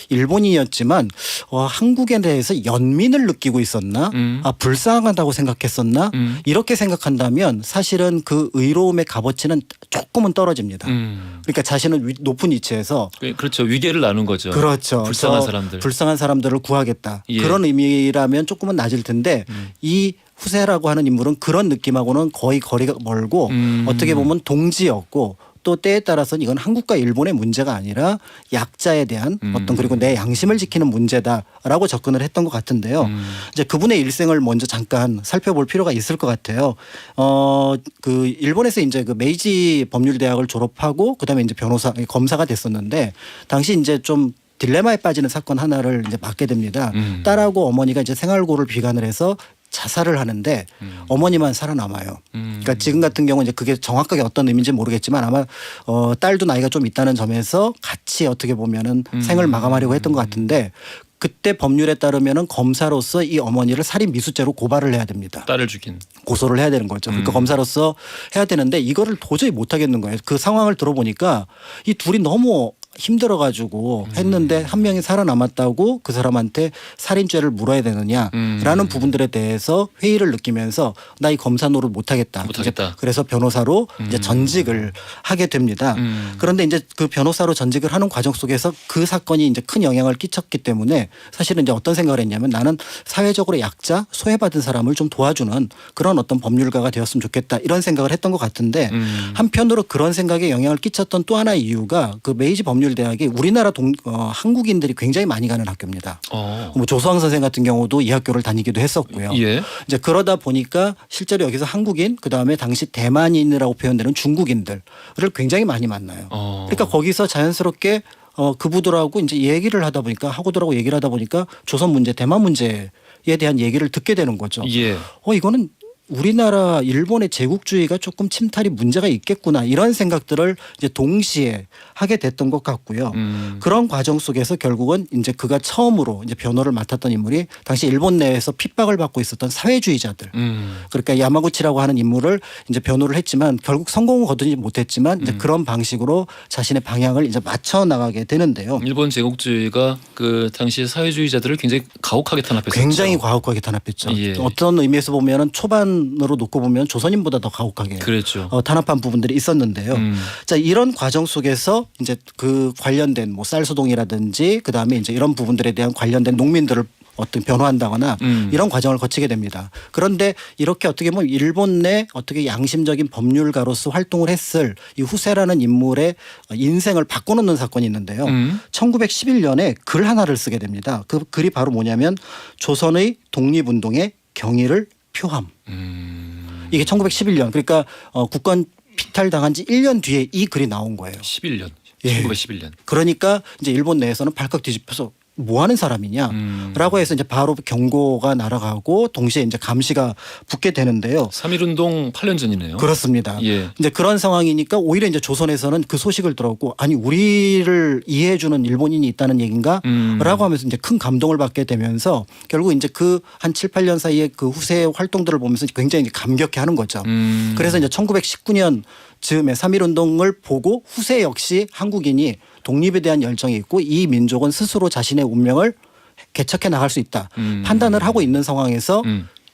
[SPEAKER 4] 일본인이었지만 한국에 대해서 연민을 느끼고 있었나? 불쌍하다고 생각했었나? 이렇게 생각한다면 사실은 그 의로움의 값어치는 조금은 떨어집니다. 그러니까 자신은 높은 위치에서
[SPEAKER 1] 그렇죠. 위계를 나눈 거죠.
[SPEAKER 4] 그렇죠.
[SPEAKER 1] 불쌍한 사람들.
[SPEAKER 4] 불쌍한 사람들을 구하겠다.
[SPEAKER 1] 예.
[SPEAKER 4] 그런 의미라면 조금은 낮을 텐데 이 후세라고 하는 인물은 그런 느낌하고는 거의 거리가 멀고 어떻게 보면 동지였고 또 때에 따라서는 이건 한국과 일본의 문제가 아니라 약자에 대한 어떤 그리고 내 양심을 지키는 문제다라고 접근을 했던 것 같은데요. 이제 그분의 일생을 먼저 잠깐 살펴볼 필요가 있을 것 같아요. 그 일본에서 이제 그 메이지 법률대학을 졸업하고 그다음에 이제 검사가 됐었는데 당시 이제 좀 딜레마에 빠지는 사건 하나를 이제 맡게 됩니다. 딸하고 어머니가 이제 생활고를 비관을 해서 자살을 하는데 어머니만 살아남아요. 그러니까 지금 같은 경우는 이제 그게 정확하게 어떤 의미인지 모르겠지만 아마 딸도 나이가 좀 있다는 점에서 같이 어떻게 보면은 생을 마감하려고 했던 것 같은데 그때 법률에 따르면은 검사로서 이 어머니를 살인 미수죄로 고발을 해야 됩니다.
[SPEAKER 1] 딸을 죽인.
[SPEAKER 4] 고소를 해야 되는 거죠. 그러니까 검사로서 해야 되는데 이거를 도저히 못 하겠는 거예요. 그 상황을 들어보니까 이 둘이 너무 힘들어가지고 했는데 한 명이 살아남았다고 그 사람한테 살인죄를 물어야 되느냐라는 부분들에 대해서 회의를 느끼면서 나 이 검사 노릇 못하겠다. 그래서 변호사로 이제 전직을 하게 됩니다. 그런데 이제 그 변호사로 전직을 하는 과정 속에서 그 사건이 이제 큰 영향을 끼쳤기 때문에 사실은 이제 어떤 생각을 했냐면 나는 사회적으로 약자, 소외받은 사람을 좀 도와주는 그런 어떤 법률가가 되었으면 좋겠다 이런 생각을 했던 것 같은데 한편으로 그런 생각에 영향을 끼쳤던 또 하나의 이유가 그 메이지 법률 법률대학이 우리나라 한국인들이 굉장히 많이 가는 학교입니다. 뭐 조수왕 선생 같은 경우도 이 학교를 다니기도 했었고요.
[SPEAKER 1] 예.
[SPEAKER 4] 이제 그러다 보니까 실제로 여기서 한국인 그다음에 당시 대만인이라고 표현되는 중국인들을 굉장히 많이 만나요. 그러니까 거기서 자연스럽게 그분들하고 이제 얘기를 하다 보니까 학우들하고 얘기를 하다 보니까 조선 문제, 대만 문제에 대한 얘기를 듣게 되는 거죠.
[SPEAKER 1] 예.
[SPEAKER 4] 이거는 우리나라 일본의 제국주의가 조금 침탈이 문제가 있겠구나 이런 생각들을 이제 동시에 하게 됐던 것 같고요. 그런 과정 속에서 결국은 이제 그가 처음으로 이제 변호를 맡았던 인물이 당시 일본 내에서 핍박을 받고 있었던 사회주의자들. 그러니까 야마구치라고 하는 인물을 이제 변호를 했지만 결국 성공을 거두지 못했지만 이제 그런 방식으로 자신의 방향을 이제 맞춰 나가게 되는데요.
[SPEAKER 1] 일본 제국주의가 그 당시 사회주의자들을 굉장히 가혹하게 탄압했었죠.
[SPEAKER 4] 굉장히 가혹하게 탄압했죠.
[SPEAKER 1] 예.
[SPEAKER 4] 어떤 의미에서 보면은 초반으로 놓고 보면 조선인보다 더 가혹하게
[SPEAKER 1] 그랬죠.
[SPEAKER 4] 탄압한 부분들이 있었는데요. 자, 이런 과정 속에서 이제 그 관련된 뭐 쌀소동이라든지 그다음에 이제 이런 부분들에 대한 관련된 농민들을 어떤 변호한다거나 이런 과정을 거치게 됩니다. 그런데 이렇게 어떻게 보면 일본 내 어떻게 양심적인 법률가로서 활동을 했을 이 후세라는 인물의 인생을 바꿔놓는 사건이 있는데요. 1911년에 글 하나를 쓰게 됩니다. 그 글이 바로 뭐냐면 조선의 독립운동의 경위를 표함. 이게 1911년 그러니까 국권 피탈당한 지 1년 뒤에 이 글이 나온 거예요.
[SPEAKER 1] 11년.
[SPEAKER 4] 예.
[SPEAKER 1] 1911년.
[SPEAKER 4] 그러니까 이제 일본 내에서는 발칵 뒤집혀서 뭐 하는 사람이냐라고 해서 이제 바로 경고가 날아가고 동시에 이제 감시가 붙게 되는데요.
[SPEAKER 1] 3.1운동 8년 전이네요.
[SPEAKER 4] 그렇습니다.
[SPEAKER 1] 예.
[SPEAKER 4] 이제 그런 상황이니까 오히려 이제 조선에서는 그 소식을 들었고 아니 우리를 이해해주는 일본인이 있다는 얘기인가라고 하면서 이제 큰 감동을 받게 되면서 결국 이제 그 한 7, 8년 사이에 그 후세의 활동들을 보면서 굉장히 감격해하는 거죠. 그래서 이제 1919년 즈음에 3.1운동을 보고 후세 역시 한국인이 독립에 대한 열정이 있고 이 민족은 스스로 자신의 운명을 개척해 나갈 수 있다. 판단을 하고 있는 상황에서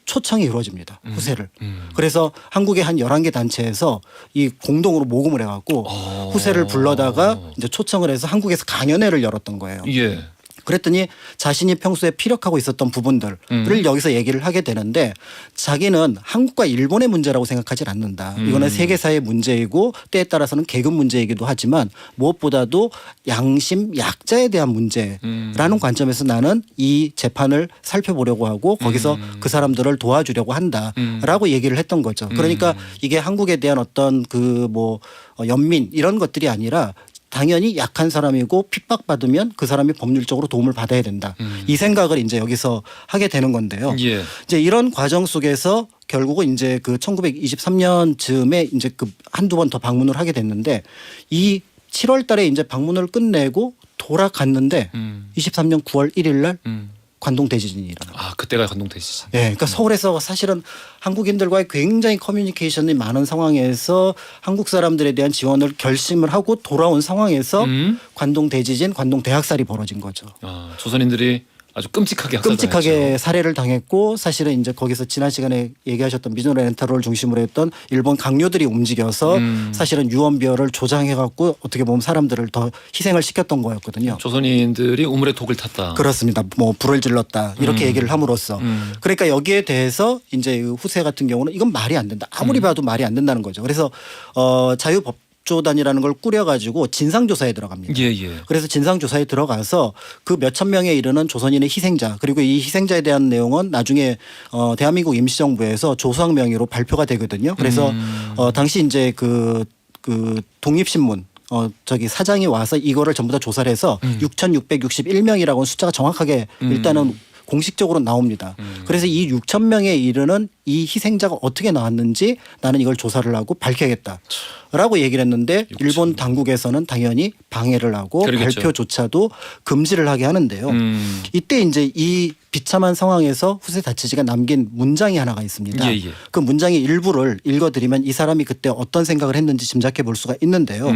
[SPEAKER 4] 초청이 이루어집니다. 후세를. 그래서 한국의 한 11개 단체에서 이 공동으로 모금을 해갖고 후세를 불러다가 이제 초청을 해서 한국에서 강연회를 열었던 거예요.
[SPEAKER 1] 예.
[SPEAKER 4] 그랬더니 자신이 평소에 피력하고 있었던 부분들을 여기서 얘기를 하게 되는데 자기는 한국과 일본의 문제라고 생각하지 않는다. 이거는 세계사의 문제이고 때에 따라서는 계급 문제이기도 하지만 무엇보다도 양심 약자에 대한 문제라는 관점에서 나는 이 재판을 살펴보려고 하고 거기서 그 사람들을 도와주려고 한다라고 얘기를 했던 거죠. 그러니까 이게 한국에 대한 어떤 그 뭐 연민 이런 것들이 아니라 당연히 약한 사람이고 핍박받으면 그 사람이 법률적으로 도움을 받아야 된다. 이 생각을 이제 여기서 하게 되는 건데요.
[SPEAKER 1] 예.
[SPEAKER 4] 이제 이런 과정 속에서 결국은 이제 그 1923년 즈음에 이제 그 한두 번 더 방문을 하게 됐는데 이 7월 달에 이제 방문을 끝내고 돌아갔는데 23년 9월 1일 날 관동 대지진이 일어나.
[SPEAKER 1] 그때가 관동 대지진.
[SPEAKER 4] 예, 그러니까 서울에서 사실은 한국인들과의 굉장히 커뮤니케이션이 많은 상황에서 한국 사람들에 대한 지원을 결심을 하고 돌아온 상황에서 관동 대지진, 관동 대학살이 벌어진 거죠.
[SPEAKER 1] 조선인들이 아주 끔찍하게
[SPEAKER 4] 살해를 당했고 사실은 이제 거기서 지난 시간에 얘기하셨던 미즈노 렌타로를 중심으로 했던 일본 강요들이 움직여서 사실은 유언비어를 조장해갖고 어떻게 보면 사람들을 더 희생을 시켰던 거였거든요.
[SPEAKER 1] 조선인들이 우물에 독을 탔다.
[SPEAKER 4] 그렇습니다. 뭐 불을 질렀다 이렇게 얘기를 함으로써 그러니까 여기에 대해서 이제 후세 같은 경우는 이건 말이 안 된다. 아무리 봐도 말이 안 된다는 거죠. 그래서 자유법 조단이라는 걸 꾸려가지고 진상조사에 들어갑니다.
[SPEAKER 1] 예.
[SPEAKER 4] 그래서 진상조사에 들어가서 그 몇천 명에 이르는 조선인의 희생자 그리고 이 희생자에 대한 내용은 나중에 대한민국 임시정부에서 조서학 명의로 발표가 되거든요. 그래서 당시 이제 그 독립신문 사장이 와서 이거를 전부 다 조사를 해서 6,661명이라고는 숫자가 정확하게 일단은 공식적으로 나옵니다. 그래서 이 6천 명에 이르는 이 희생자가 어떻게 나왔는지 나는 이걸 조사를 하고 밝혀야겠다라고 얘기를 했는데 일본 당국에서는 당연히 방해를 하고
[SPEAKER 1] 그러겠죠.
[SPEAKER 4] 발표조차도 금지를 하게 하는데요. 이때 이제 이 비참한 상황에서 후세 다치지가 남긴 문장이 하나가 있습니다.
[SPEAKER 1] 예.
[SPEAKER 4] 그 문장의 일부를 읽어드리면 이 사람이 그때 어떤 생각을 했는지 짐작해 볼 수가 있는데요.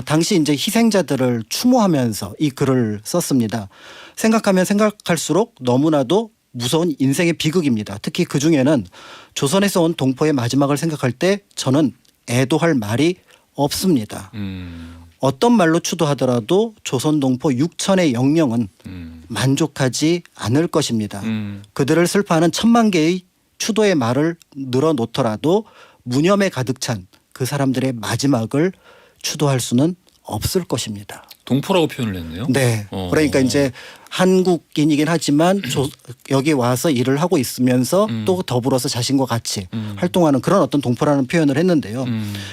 [SPEAKER 4] 당시 이제 희생자들을 추모하면서 이 글을 썼습니다. 생각하면 생각할수록 너무나도 무서운 인생의 비극입니다. 특히 그중에는 조선에서 온 동포의 마지막을 생각할 때 저는 애도할 말이 없습니다. 어떤 말로 추도하더라도 조선 동포 6천의 영령은 만족하지 않을 것입니다. 그들을 슬퍼하는 1,000만 개의 추도의 말을 늘어놓더라도 무념에 가득 찬 그 사람들의 마지막을 추도할 수는 없을 것입니다.
[SPEAKER 1] 동포라고 표현을 했네요.
[SPEAKER 4] 네. 그러니까 이제 한국인이긴 하지만 여기 와서 일을 하고 있으면서 또 더불어서 자신과 같이 활동하는 그런 어떤 동포라는 표현을 했는데요.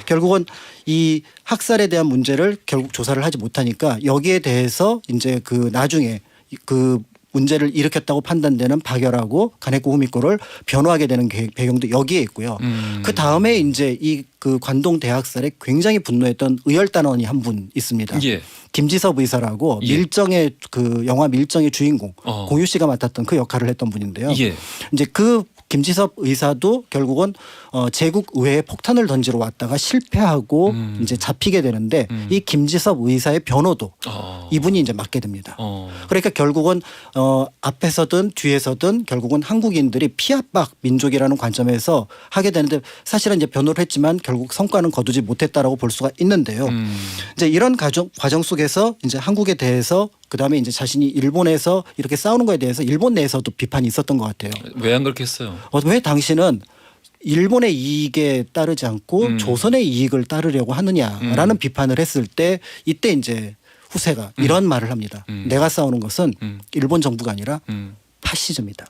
[SPEAKER 4] 결국은 이 학살에 대한 문제를 결국 조사를 하지 못하니까 여기에 대해서 이제 그 나중에 그 문제를 일으켰다고 판단되는 박열하고 가네코 후미코를 변호하게 되는 배경도 여기에 있고요. 그 다음에 이제 이 그 관동 대학살에 굉장히 분노했던 의열단원이 한 분 있습니다.
[SPEAKER 1] 예.
[SPEAKER 4] 김지섭 의사라고
[SPEAKER 1] 예.
[SPEAKER 4] 밀정의 그 영화 밀정의 주인공 공유 씨가 맡았던 그 역할을 했던 분인데요.
[SPEAKER 1] 예.
[SPEAKER 4] 이제 그 김지섭 의사도 결국은 제국 의회에 폭탄을 던지러 왔다가 실패하고 이제 잡히게 되는데 이 김지섭 의사의 변호도 이분이 이제 맡게 됩니다. 그러니까 결국은 앞에서든 뒤에서든 결국은 한국인들이 피압박 민족이라는 관점에서 하게 되는데 사실은 이제 변호를 했지만 결국 성과는 거두지 못했다라고 볼 수가 있는데요. 이제 이런 과정 속에서 이제 한국에 대해서 그다음에 이제 자신이 일본에서 이렇게 싸우는 거에 대해서 일본 내에서도 비판이 있었던 것 같아요.
[SPEAKER 1] 왜 안 그렇게 했어요?
[SPEAKER 4] 왜 당신은 일본의 이익에 따르지 않고 조선의 이익을 따르려고 하느냐라는 비판을 했을 때 이때 이제 후세가 이런 말을 합니다. 내가 싸우는 것은 일본 정부가 아니라 파시즘이다.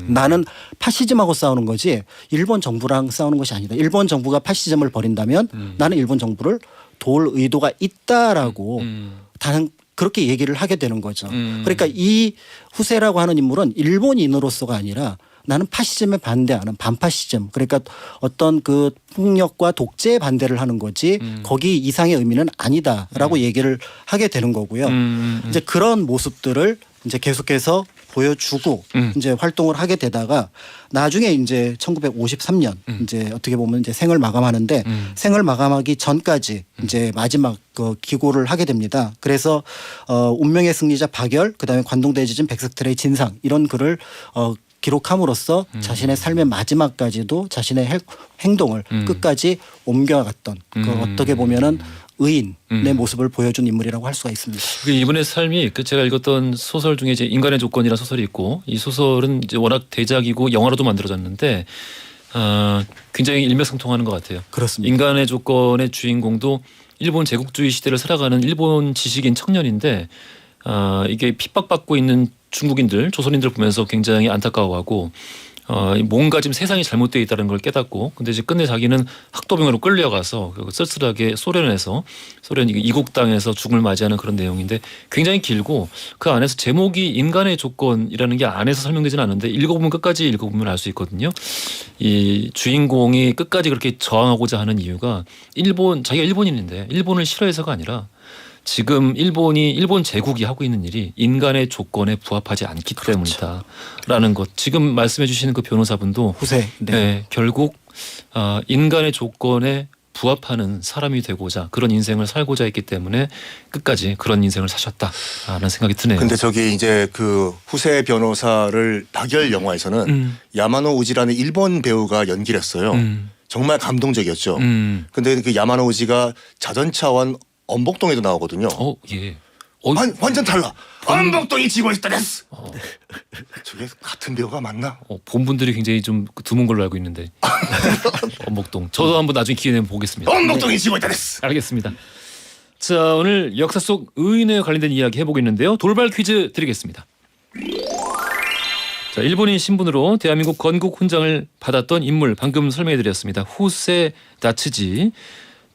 [SPEAKER 4] 나는 파시즘하고 싸우는 거지 일본 정부랑 싸우는 것이 아니다. 일본 정부가 파시즘을 벌인다면 나는 일본 정부를 도울 의도가 있다라고 다른 그렇게 얘기를 하게 되는 거죠. 그러니까 이 후세라고 하는 인물은 일본인으로서가 아니라 나는 파시즘에 반대하는 반파시즘 그러니까 어떤 그 폭력과 독재에 반대를 하는 거지 거기 이상의 의미는 아니다라고 얘기를 하게 되는 거고요. 이제 그런 모습들을 이제 계속해서 보여주고 이제 활동을 하게 되다가 나중에 이제 1953년 이제 어떻게 보면 이제 생을 마감하는데 생을 마감하기 전까지 이제 마지막 그 기고를 하게 됩니다. 그래서 운명의 승리자 박열 그다음에 관동대지진 백석틀의 진상 이런 글을 기록함으로써 자신의 삶의 마지막까지도 자신의 행동을 끝까지 옮겨갔던 그 어떻게 보면은 의인의 모습을 보여준 인물이라고 할 수가 있습니다.
[SPEAKER 1] 이분의 삶이 그 제가 읽었던 소설 중에 이제 인간의 조건이라는 소설이 있고 이 소설은 이제 워낙 대작이고 영화로도 만들어졌는데 굉장히 일맥상통하는 것 같아요.
[SPEAKER 4] 그렇습니다.
[SPEAKER 1] 인간의 조건의 주인공도 일본 제국주의 시대를 살아가는 일본 지식인 청년인데 이게 핍박받고 있는 중국인들, 조선인들 보면서 굉장히 안타까워하고 뭔가 지금 세상이 잘못되어 있다는 걸 깨닫고 근데 이제 끝내 자기는 학도병으로 끌려가서 쓸쓸하게 소련에서 소련 이국 땅에서 죽음을 맞이하는 그런 내용인데 굉장히 길고 그 안에서 제목이 인간의 조건이라는 게 안에서 설명되지는 않는데 읽어보면 끝까지 읽어보면 알 수 있거든요. 이 주인공이 끝까지 그렇게 저항하고자 하는 이유가 자기가 일본인인데 일본을 싫어해서가 아니라 지금 일본 제국이 하고 있는 일이 인간의 조건에 부합하지 않기 때문이다라는 것. 지금 말씀해 주시는 그 변호사분도
[SPEAKER 4] 후세.
[SPEAKER 1] 네, 결국 인간의 조건에 부합하는 사람이 되고자 그런 인생을 살고자 했기 때문에 끝까지 그런 인생을 사셨다라는 생각이 드네요.
[SPEAKER 5] 근데 저기 이제 그 후세 변호사를 박열 영화에서는 야마노 우지라는 일본 배우가 연기를 했어요. 정말 감동적이었죠. 근데 그 야마노 우지가 자전차원 엄복동에도 나오거든요.
[SPEAKER 1] 예.
[SPEAKER 5] 완전 달라. 엄복동이 지고 있다 됐어. 저게 같은 배우가 맞나?
[SPEAKER 1] 본 분들이 굉장히 좀 드문 걸로 알고 있는데. 엄복동. 저도 한번 나중에 기회 되면 보겠습니다.
[SPEAKER 5] 엄복동이 지고 있다 됐어.
[SPEAKER 1] 알겠습니다. 자, 오늘 역사 속 의인에 관련된 이야기 해보겠는데요. 돌발 퀴즈 드리겠습니다. 자, 일본인 신분으로 대한민국 건국 훈장을 받았던 인물 방금 설명해드렸습니다. 후세 다츠지.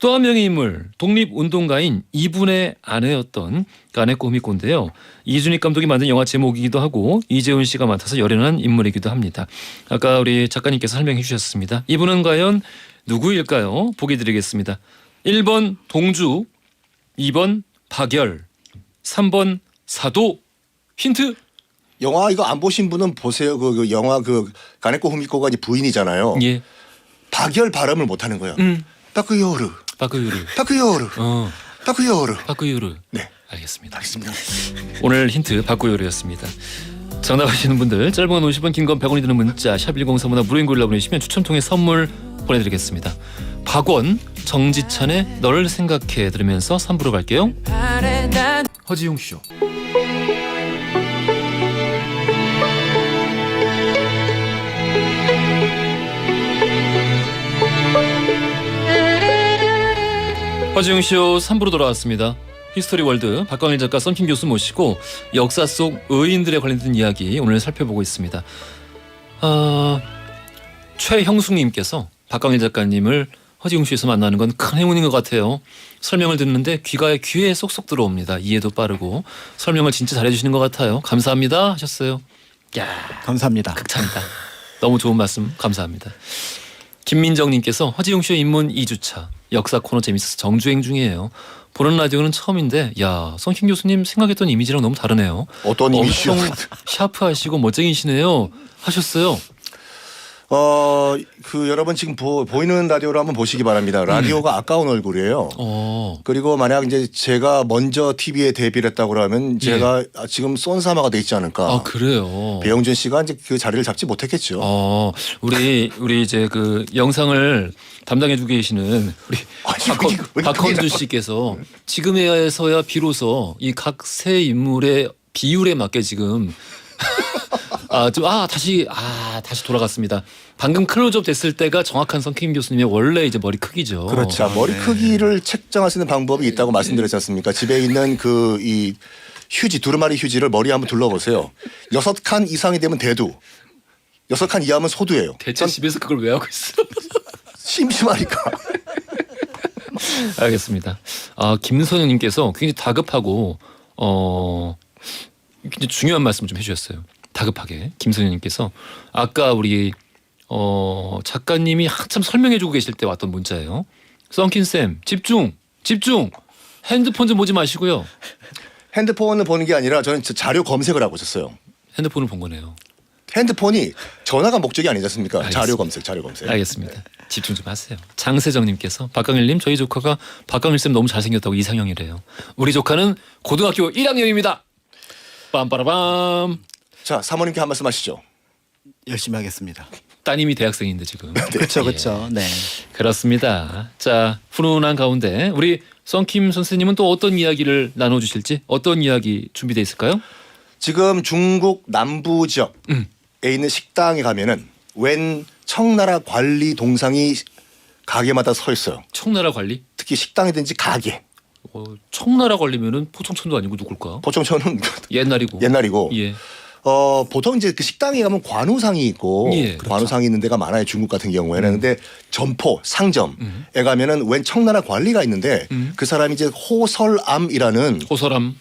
[SPEAKER 1] 또 한 명의 인물 독립운동가인 이분의 아내였던 가네코 후미코인데요. 이준익 감독이 만든 영화 제목이기도 하고 이재훈 씨가 맡아서 열연한 인물이기도 합니다. 아까 우리 작가님께서 설명해 주셨습니다. 이분은 과연 누구일까요? 보기 드리겠습니다. 1번 동주, 2번 박열, 3번 사도. 힌트.
[SPEAKER 5] 영화 이거 안 보신 분은 보세요. 그 영화 그 가네코 후미코가 이제 부인이잖아요.
[SPEAKER 1] 예.
[SPEAKER 5] 박열 발음을 못하는 거예요. 바쿠요르.
[SPEAKER 1] 바쿠요르.
[SPEAKER 5] 바쿠요르. 바쿠요르.
[SPEAKER 1] 바쿠요르.
[SPEAKER 5] 네.
[SPEAKER 1] 알겠습니다.
[SPEAKER 5] 알겠습니다.
[SPEAKER 1] 오늘 힌트 바쿠요르였습니다. 정답하시는 분들 짧은 건 50원 긴 건 100원이 드는 문자 샵 1035나 무료인 글로 보내시면 추첨 통해 선물 보내드리겠습니다. 박원 정지찬의 널 생각해 들으면서 3부로 갈게요.
[SPEAKER 3] 허지웅 쇼.
[SPEAKER 1] 허지웅쇼 3부로 돌아왔습니다. 히스토리 월드 박광일 작가, 썬킴 교수 모시고 역사 속 의인들에 관련된 이야기 오늘 살펴보고 있습니다. 최형숙님께서 박광일 작가님을 허지웅쇼에서 만나는 건 큰 행운인 것 같아요. 설명을 듣는데 귀에 쏙쏙 들어옵니다. 이해도 빠르고 설명을 진짜 잘해주시는 것 같아요. 감사합니다 하셨어요. 야,
[SPEAKER 4] 감사합니다.
[SPEAKER 1] 극찬이다. 너무 좋은 말씀 감사합니다. 김민정님께서 허지웅쇼 입문 2주차 역사 코너 재밌어서 정주행 중이에요. 보는 라디오는 처음인데 야, 썬킴 교수님 생각했던 이미지랑 너무 다르네요.
[SPEAKER 5] 어떤 이미지요?
[SPEAKER 1] 엄청 샤프하시고 멋쟁이시네요 하셨어요.
[SPEAKER 5] 여러분 지금 보이는 라디오로 한번 보시기 바랍니다. 라디오가 아까운 얼굴이에요. 그리고 만약 이제 제가 먼저 TV에 데뷔를 했다고 그러면 제가 지금 쏜사마가 돼 있지 않을까.
[SPEAKER 1] 아, 그래요.
[SPEAKER 5] 배용준 씨가 이제 그 자리를 잡지 못했겠죠.
[SPEAKER 1] 우리 이제 그 영상을 담당해주고 계시는 우리 박헌주 씨께서 지금에서야 비로소 이 각 세 인물의 비율에 맞게 지금 다시 돌아갔습니다. 방금 클로즈업 됐을 때가 정확한 썬킴 교수님의 원래 이제 머리 크기죠.
[SPEAKER 5] 그렇죠. 자, 머리 크기를 책정할 수 있는 방법이 있다고 말씀드렸지 않습니까? 집에 있는 이 휴지, 두루마리 휴지를 머리에 한번 둘러보세요. 6칸 이상이 되면 대두, 6칸 이하면 소두예요.
[SPEAKER 1] 대체 집에서 그걸 왜 하고 있어?
[SPEAKER 5] 심심하니까.
[SPEAKER 1] 알겠습니다. 김선영님께서 굉장히 다급하고 굉장히 중요한 말씀을 좀 해주셨어요. 다급하게 김선영님께서 아까 우리 작가님이 한참 설명해주고 계실 때 왔던 문자예요. 썬킴 쌤 집중 핸드폰 좀 보지 마시고요.
[SPEAKER 5] 핸드폰을 보는 게 아니라 저는 자료 검색을 하고 있었어요.
[SPEAKER 1] 핸드폰을 본 거네요.
[SPEAKER 5] 핸드폰이 전화가 목적이 아니지 않습니까?
[SPEAKER 1] 알겠습니다.
[SPEAKER 5] 자료 검색.
[SPEAKER 1] 알겠습니다. 집중 좀 하세요. 장세정님께서 박광일님 저희 조카가 박광일 쌤 너무 잘생겼다고 이상형이래요. 우리 조카는 고등학교 1학년입니다. 빰빠라밤.
[SPEAKER 5] 자, 사모님께 한 말씀 하시죠.
[SPEAKER 4] 열심히 하겠습니다.
[SPEAKER 1] 따님이 대학생인데 지금.
[SPEAKER 4] 그렇죠, 그렇죠. 네.
[SPEAKER 1] 그렇습니다. 자, 훈훈한 가운데 우리 썬킴 선생님은 또 어떤 이야기를 나눠주실지 어떤 이야기 준비되어 있을까요?
[SPEAKER 5] 지금 중국 남부 지역에 있는 식당에 가면은 웬 청나라 관리 동상이 가게마다 서 있어요.
[SPEAKER 1] 청나라 관리?
[SPEAKER 5] 특히 식당이든지 가게.
[SPEAKER 1] 청나라 관리면은 포청천도 아니고 누굴까?
[SPEAKER 5] 보통저는
[SPEAKER 1] 옛날이고. 예.
[SPEAKER 5] 보통 이제 그 식당에 가면 관우상이 있고 관우상이 있는 데가 많아요. 중국 같은 경우에는. 근데 점포, 상점에 가면은 웬 청나라 관리가 있는데 그 사람이 이제 호설암이라는
[SPEAKER 1] 호설암.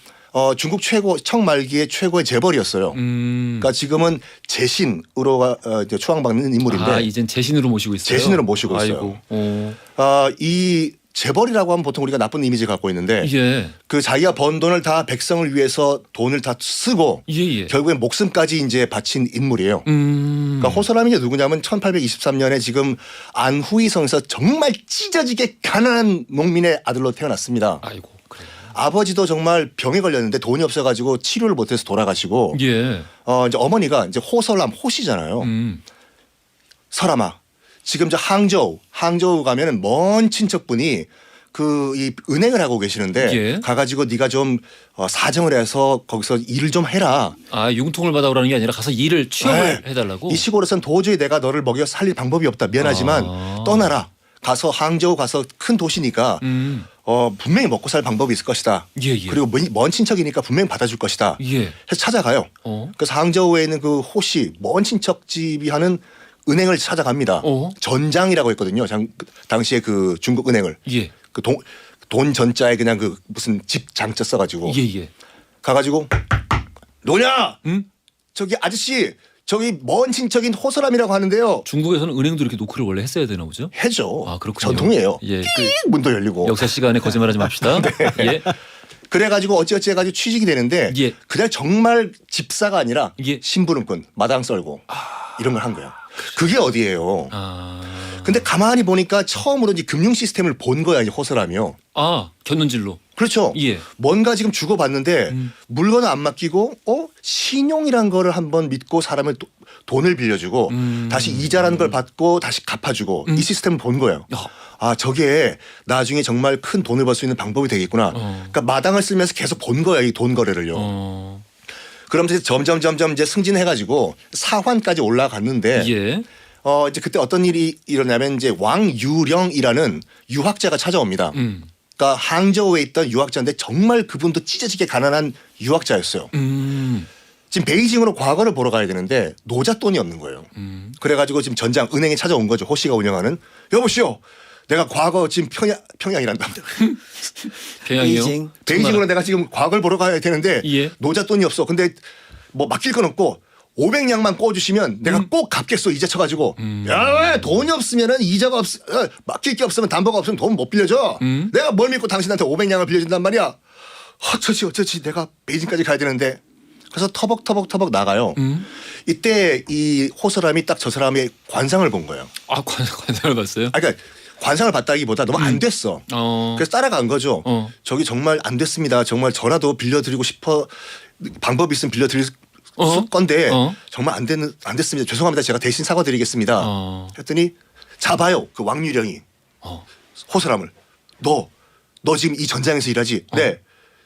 [SPEAKER 5] 중국 청말기의 최고의 재벌이었어요. 그러니까 지금은 재신으로 이제 추앙받는 인물인데.
[SPEAKER 1] 이젠 재신으로 모시고 있어요.
[SPEAKER 5] 재신으로 모시고 있어요. 이 재벌이라고 하면 보통 우리가 나쁜 이미지 갖고 있는데 그 자기가 번 돈을 다 백성을 위해서 돈을 다 쓰고 결국엔 목숨까지 이제 바친 인물이에요. 그러니까 호설암이 이제 누구냐면 1823년에 지금 안후이성에서 정말 찢어지게 가난한 농민의 아들로 태어났습니다.
[SPEAKER 1] 아이고. 그래요.
[SPEAKER 5] 아버지도 정말 병에 걸렸는데 돈이 없어가지고 치료를 못해서 돌아가시고 이제 어머니가 이제 호설암 호시잖아요. 설암아. 지금 저 항저우 가면은 먼 친척분이 이 은행을 하고 계시는데 가가지고 네가 좀 사정을 해서 거기서 일을 좀 해라.
[SPEAKER 1] 융통을 받아오라는 게 아니라 가서 일을 취업을 해달라고.
[SPEAKER 5] 이 시골에서는 도저히 내가 너를 먹여 살릴 방법이 없다. 미안하지만 떠나라. 가서 항저우 가서 큰 도시니까 분명히 먹고 살 방법이 있을 것이다. 그리고 먼 친척이니까 분명히 받아줄 것이다. 해서 찾아가요. 그래서 항저우에 있는 그 호시 먼 친척집이 하는 은행을 찾아갑니다. 전장이라고 했거든요. 당시에 그 중국 은행을. 그 돈 전자에 그냥 그 무슨 집 장자 써가지고. 가가지고 노냐? 저기 아저씨 저기 먼 친척인 호설암이라고 하는데요.
[SPEAKER 1] 중국에서는 은행도 이렇게 노크를 원래 했어야 되나 보죠?
[SPEAKER 5] 해죠.
[SPEAKER 1] 그렇군요.
[SPEAKER 5] 전통이에요. 문도 열리고.
[SPEAKER 1] 역사 시간에 거짓말하지 맙시다.
[SPEAKER 5] 그래가지고 어찌어찌 해가지고 취직이 되는데 그냥 정말 집사가 아니라 심부름꾼 마당 썰고 이런 걸 한 거야. 그게 어디예요? 근데 가만히 보니까 처음으로 이제 금융 시스템을 본 거야, 이 호설암이요.
[SPEAKER 1] 곁눈질로.
[SPEAKER 5] 그렇죠. 뭔가 지금 주고받는데 물건을 안 맡기고 신용이란 거를 한번 믿고 사람을 돈을 빌려주고 다시 이자라는 걸 받고 다시 갚아주고 이 시스템을 본 거예요. 저게 나중에 정말 큰 돈을 벌 수 있는 방법이 되겠구나. 그러니까 마당을 쓰면서 계속 본 거야, 이 돈 거래를요. 그러면서 점점 이제 승진해가지고 사환까지 올라갔는데 이제 그때 어떤 일이 일어나면 이제 왕유령이라는 유학자가 찾아옵니다. 그러니까 항저우에 있던 유학자인데 정말 그분도 찢어지게 가난한 유학자였어요. 지금 베이징으로 과거를 보러 가야 되는데 노잣돈이 없는 거예요. 그래가지고 지금 전장 은행에 찾아온 거죠. 호 씨가 운영하는. 여보시오. 내가 과거 지금 평양이란다.
[SPEAKER 1] 평양이요?
[SPEAKER 5] 베이징으로 내가 지금 과거를 보러 가야 되는데
[SPEAKER 1] 예.
[SPEAKER 5] 노잣돈이 없어. 근데 뭐 맡길 건 없고 500냥만 꿔주시면 내가 꼭 갚겠어. 이자 쳐가지고. 야, 왜 돈이 없으면은 이자가 맡길 게 없으면 담보가 없으면 돈 못 빌려줘. 내가 뭘 믿고 당신한테 500냥을 빌려준단 말이야. 어쩌지 내가 베이징까지 가야 되는데. 그래서 터벅터벅 나가요. 이때 이 호서람이 딱 저 사람의 관상을 본 거예요.
[SPEAKER 1] 아 관상을 봤어요?
[SPEAKER 5] 아, 그러니까 관상을 봤다기보다 너무 안 됐어. 그래서 따라간 거죠. 저기 정말 안 됐습니다. 정말 저라도 빌려드리고 싶어. 방법이 있으면 빌려드릴 건데 정말 안 됐습니다. 죄송합니다. 제가 대신 사과드리겠습니다. 했더니 잡아요. 그 왕유령이 호서람을. 너 지금 이 전장에서 일하지? 네.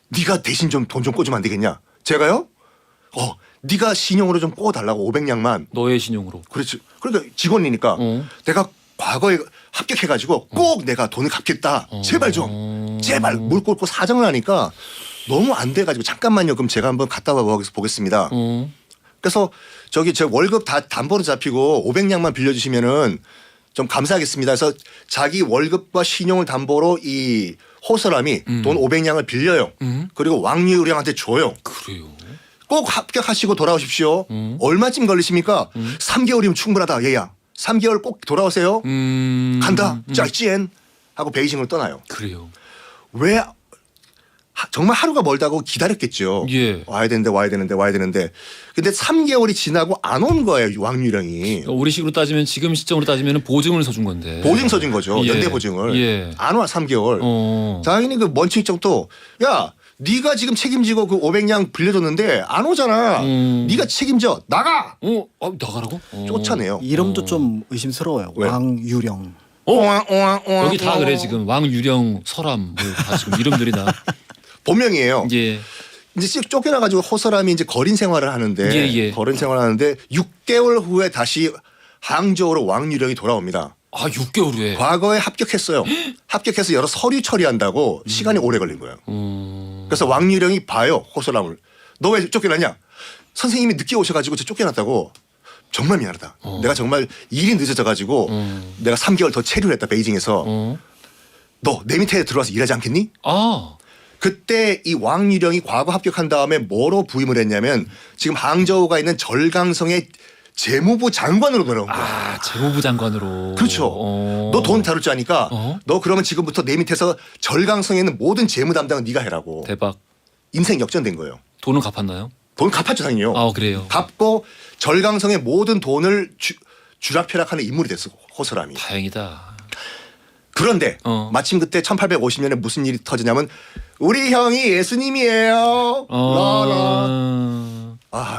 [SPEAKER 5] 네가 대신 좀 돈 좀 꿔주면 안 되겠냐? 제가요? 네가 신용으로 좀 꿔달라고 500냥만.
[SPEAKER 1] 너의 신용으로.
[SPEAKER 5] 그렇지. 그러니까 직원이니까 내가 과거에 합격해가지고 꼭 내가 돈을 갚겠다. 제발 좀. 제발. 물 꿇고 사정을 하니까 너무 안 돼가지고 잠깐만요. 그럼 제가 한번 갔다 와 보겠습니다. 그래서 저기 제 월급 다 담보로 잡히고 500냥만 빌려주시면은 좀 감사하겠습니다. 그래서 자기 월급과 신용을 담보로 이 호서람이 돈 500냥을 빌려요. 그리고 왕유령한테 줘요.
[SPEAKER 1] 그래요.
[SPEAKER 5] 꼭 합격하시고 돌아오십시오. 얼마쯤 걸리십니까? 3개월이면 충분하다. 얘야. 3개월 꼭 돌아오세요. 간다. 짤찌엔 하고 베이징을 떠나요.
[SPEAKER 1] 그래요.
[SPEAKER 5] 왜 정말 하루가 멀다고 기다렸겠죠.
[SPEAKER 1] 예.
[SPEAKER 5] 와야 되는데. 근데 3개월이 지나고 안 온 거예요. 왕유령이.
[SPEAKER 1] 우리식으로 따지면 지금 시점으로 따지면 보증을 서준 건데.
[SPEAKER 5] 보증 서준 거죠.
[SPEAKER 1] 예.
[SPEAKER 5] 연대 보증을.
[SPEAKER 1] 예.
[SPEAKER 5] 안 와 3개월. 당연히 그 먼칭정도 야 네가 지금 책임지고 그 500냥 빌려줬는데 안 오잖아. 네가 책임져. 나가.
[SPEAKER 1] 나가라고?
[SPEAKER 5] 쫓아내요.
[SPEAKER 4] 이름도 좀 의심스러워요.
[SPEAKER 5] 왜?
[SPEAKER 4] 왕유령.
[SPEAKER 1] 여기 다 그래 지금 왕유령 설암 다 지금 이름들이 다.
[SPEAKER 5] 본명이에요.
[SPEAKER 1] 예.
[SPEAKER 5] 이제 쫓겨나가지고 호서람이 이제 거린 생활을 하는데
[SPEAKER 1] 예.
[SPEAKER 5] 거린 생활을 하는데 6개월 후에 다시 항저우로 왕유령이 돌아옵니다.
[SPEAKER 1] 아 6개월 후에.
[SPEAKER 5] 과거에 합격했어요. 합격해서 여러 서류 처리한다고 시간이 오래 걸린 거예요. 그래서 왕유령이 봐요. 호서람을. 너 왜 쫓겨났냐? 선생님이 늦게 오셔가지고 저 쫓겨났다고. 정말 미안하다. 내가 정말 일이 늦어져가지고 내가 3개월 더 체류를 했다. 베이징에서. 너 내 밑에 들어와서 일하지 않겠니?
[SPEAKER 1] 아.
[SPEAKER 5] 그때 이 왕유령이 과거 합격한 다음에 뭐로 부임을 했냐면 지금 항저우가 있는 절강성의 재무부 장관으로 들어온 거야.
[SPEAKER 1] 아 재무부 장관으로.
[SPEAKER 5] 그렇죠. 너 돈 다룰 줄 아니까 너 그러면 지금부터 내 밑에서 절강성에 있는 모든 재무 담당은 네가 해라고.
[SPEAKER 1] 대박.
[SPEAKER 5] 인생 역전된 거예요.
[SPEAKER 1] 돈은 갚았나요?
[SPEAKER 5] 돈 갚았죠 당연히요.
[SPEAKER 1] 아 그래요.
[SPEAKER 5] 갚고 절강성의 모든 돈을 주락펴락하는 인물이 됐어 호서람이.
[SPEAKER 1] 다행이다.
[SPEAKER 5] 그런데 마침 그때 1850년에 무슨 일이 터지냐면 우리 형이 예수님이에요.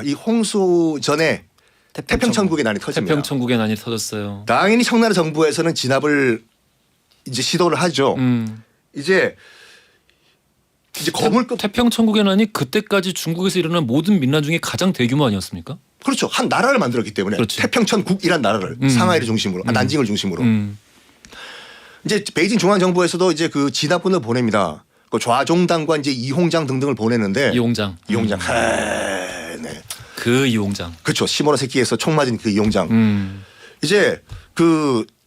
[SPEAKER 5] 이 홍수 전에 태평천국의 난이 터집니다.
[SPEAKER 1] 태평천국의 난이 터졌어요.
[SPEAKER 5] 당연히 청나라 정부에서는 진압을 이제 시도를 하죠. 이제 거물급
[SPEAKER 1] 태평천국의 난이 그때까지 중국에서 일어난 모든 민난 중에 가장 대규모 아니었습니까?
[SPEAKER 5] 그렇죠. 한 나라를 만들었기 때문에
[SPEAKER 1] 그렇지.
[SPEAKER 5] 태평천국이란 나라를 상하이를 중심으로 난징을 중심으로 이제 베이징 중앙정부에서도 이제 그 진압군을 보냅니다. 그 좌종당과 이제 이홍장 등등을 보내는데
[SPEAKER 1] 이홍장.
[SPEAKER 5] 네.
[SPEAKER 1] 그 이홍장.
[SPEAKER 5] 그렇죠. 시모노세키에서 총 맞은 그 이홍장. 이제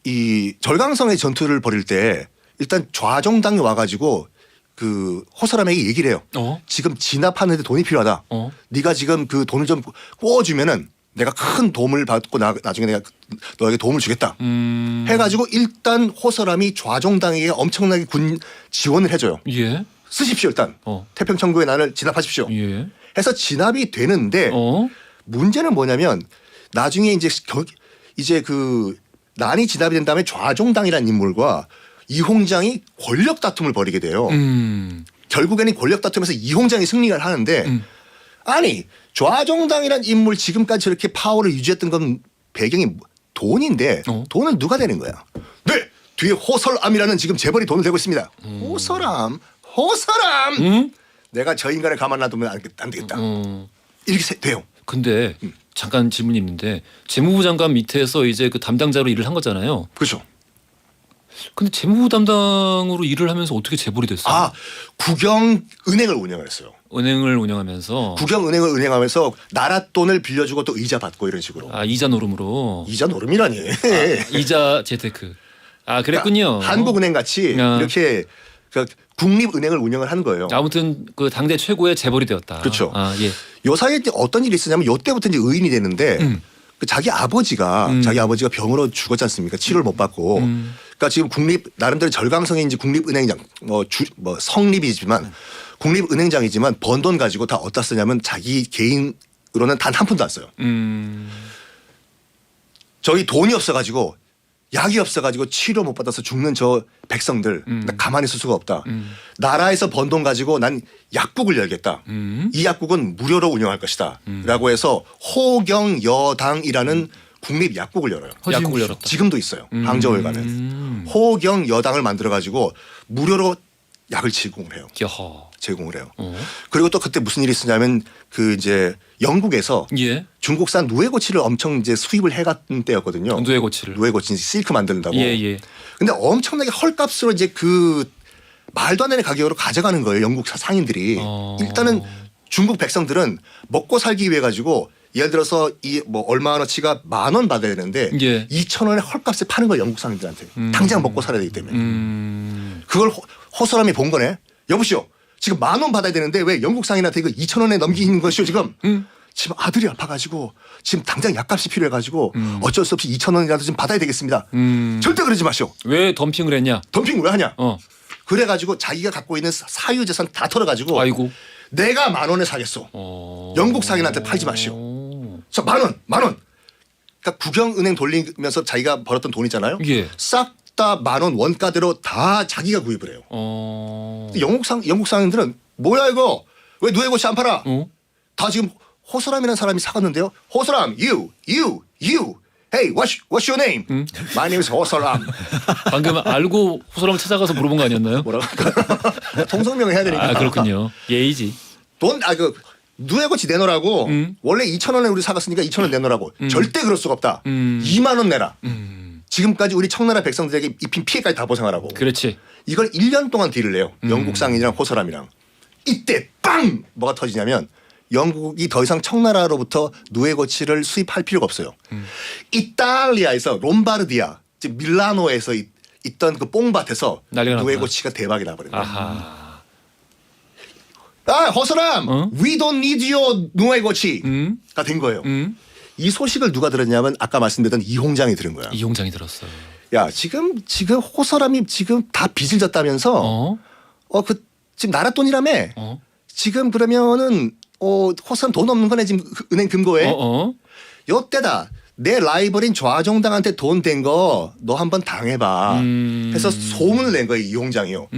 [SPEAKER 5] 이 절강성의 전투를 벌일 때 일단 좌종당이 와가지고 그 호서람에게 얘기를 해요. 지금 진압하는데 돈이 필요하다. 네가 지금 그 돈을 좀 꿔주면은 내가 큰 도움을 받고 나중에 내가 너에게 도움을 주겠다. 해가지고 일단 호서람이 좌종당에게 엄청나게 군 지원을 해줘요.
[SPEAKER 1] 예.
[SPEAKER 5] 쓰십시오 일단. 태평천국의 난을 진압하십시오.
[SPEAKER 1] 예.
[SPEAKER 5] 해서 진압이 되는데 문제는 뭐냐면 나중에 이제 그 난이 진압이 된 다음에 좌종당이라는 인물과 이홍장이 권력 다툼을 벌이게 돼요. 결국에는 권력 다툼에서 이홍장이 승리를 하는데 아니 좌종당이란 인물 지금까지 저렇게 파워를 유지했던 건 배경이 돈인데 돈은 누가 되는 거야? 네 뒤에 호설암이라는 지금 재벌이 돈을 대고 있습니다. 호설암 내가 저 인간을 가만 놔두면 안 되겠다. 이렇게 돼요.
[SPEAKER 1] 근데 잠깐 질문이 있는데 재무부 장관 밑에서 이제 그 담당자로 일을 한 거잖아요.
[SPEAKER 5] 그렇죠.
[SPEAKER 1] 근데 재무 담당으로 일을 하면서 어떻게 재벌이 됐어요?
[SPEAKER 5] 아, 국영은행을 운영을 했어요.
[SPEAKER 1] 은행을 운영하면서
[SPEAKER 5] 국영은행을 운영하면서 나라 돈을 빌려주고 또 이자 받고 이런 식으로.
[SPEAKER 1] 이자 노름으로
[SPEAKER 5] 이자 노름이라니.
[SPEAKER 1] 이자 재테크. 그랬군요.
[SPEAKER 5] 그러니까 한국은행 같이
[SPEAKER 1] 야.
[SPEAKER 5] 이렇게 그 국립은행을 운영을 한 거예요.
[SPEAKER 1] 아무튼 그 당대 최고의 재벌이 되었다.
[SPEAKER 5] 그렇죠.
[SPEAKER 1] 예.
[SPEAKER 5] 요 사이에 이제 어떤 일이 있었냐면 요 때부터 이제 의인이 됐는데 그 자기 아버지가 병으로 죽었지 않습니까? 치료를 못 받고. 그러니까 지금 국립 나름대로 절강성인지 국립은행장 뭐 성립이지만 국립은행장이지만 번 돈 가지고 다 어디다 쓰냐면 자기 개인으로는 단 한 푼도 안 써요. 저희 돈이 없어가지고 약이 없어가지고 치료 못 받아서 죽는 저 백성들 나 가만히 있을 수가 없다. 나라에서 번 돈 가지고 난 약국을 열겠다. 이 약국은 무료로 운영할 것이다. 라고 해서 호경여당이라는 국립 약국을 열어요.
[SPEAKER 1] 약국을 열었다.
[SPEAKER 5] 지금도 있어요. 항저울관에. 호경여당을 만들어가지고 무료로 약을 제공을 해요.
[SPEAKER 1] 여허.
[SPEAKER 5] 제공을 해요. 그리고 또 그때 무슨 일이 있었냐면 그 이제 영국에서
[SPEAKER 1] 예.
[SPEAKER 5] 중국산 누에고치를 엄청 이제 수입을 해갔던 때였거든요.
[SPEAKER 1] 누에고치를.
[SPEAKER 5] 누에고치 실크 만든다고.
[SPEAKER 1] 예.
[SPEAKER 5] 근데 엄청나게 헐값으로 이제 그 말도 안 되는 가격으로 가져가는 거예요. 영국 상인들이. 일단은 중국 백성들은 먹고 살기 위해 가지고 예를 들어서 이 뭐 얼마 원어치가 10,000원 받아야 되는데
[SPEAKER 1] 예.
[SPEAKER 5] 2,000원에 헐값에 파는 거예요. 영국 상인들한테. 당장 먹고 살아야 되기 때문에. 그걸 호소람이 본 거네. 여보시오. 지금 10,000원 받아야 되는데 왜 영국 상인한테 이거 2,000원에 넘기는 것이오 지금. 지금 아들이 아파가지고 지금 당장 약값이 필요해가지고 어쩔 수 없이 2,000원이라도 좀 받아야 되겠습니다. 절대 그러지 마시오.
[SPEAKER 1] 왜 덤핑을 했냐?
[SPEAKER 5] 덤핑 왜 하냐.
[SPEAKER 1] 어.
[SPEAKER 5] 그래가지고 자기가 갖고 있는 사유재산 다 털어가지고
[SPEAKER 1] 아이고.
[SPEAKER 5] 내가 10,000원에 사겠소. 영국 상인한테 팔지 마시오. 자, 10,000원. 그러니까 국영은행 돌리면서 자기가 벌었던 돈 있잖아요.
[SPEAKER 1] 예.
[SPEAKER 5] 싹 다 10,000원 원가대로 다 자기가 구입을 해요. 영국 상인들은 뭐야 이거 왜 누에고치 안 팔아? 다 지금 호소람이라는 사람이 사갔는데요. 호소람, you. Hey, what's your name? My name is 호소람.
[SPEAKER 1] 방금 알고 호소람을 찾아가서 물어본 거 아니었나요?
[SPEAKER 5] 뭐라고? 통성명을 해야 되니까.
[SPEAKER 1] 그렇군요. 예의지.
[SPEAKER 5] 누에고치 내놓으라고 원래 2,000원에 우리 사갔으니까 2,000원 내놓으라고. 절대 그럴 수가 없다. 2만 원 내라. 지금까지 우리 청나라 백성들에게 입힌 피해까지 다 보상하라고.
[SPEAKER 1] 그렇지.
[SPEAKER 5] 이걸 1년 동안 딜을 해요. 영국 상인이랑 호소람이랑. 이때 빵! 뭐가 터지냐면 영국이 더 이상 청나라로부터 누에고치를 수입할 필요가 없어요. 이탈리아에서 롬바르디아, 즉 밀라노에서 있던 그 뽕밭에서
[SPEAKER 1] 난리가 났구나.
[SPEAKER 5] 누에고치가 대박이 나버린 거예요.
[SPEAKER 1] 아하.
[SPEAKER 5] 호소람, we don't need your 누에고치가 된 거예요. 이 소식을 누가 들었냐면 아까 말씀드렸던 이홍장이 들은 거야.
[SPEAKER 1] 이용장이 들었어요.
[SPEAKER 5] 야, 지금 호소람이 지금 다 빚을 졌다면서 지금 나라 돈이라며. 지금 그러면은 호소람 돈 없는 거네 지금 은행 금고에. 요때다. 내 라이벌인 좌정당한테 돈 된 거 너 한번 당해봐. 해서 소문을 낸 거예요. 이홍장이요.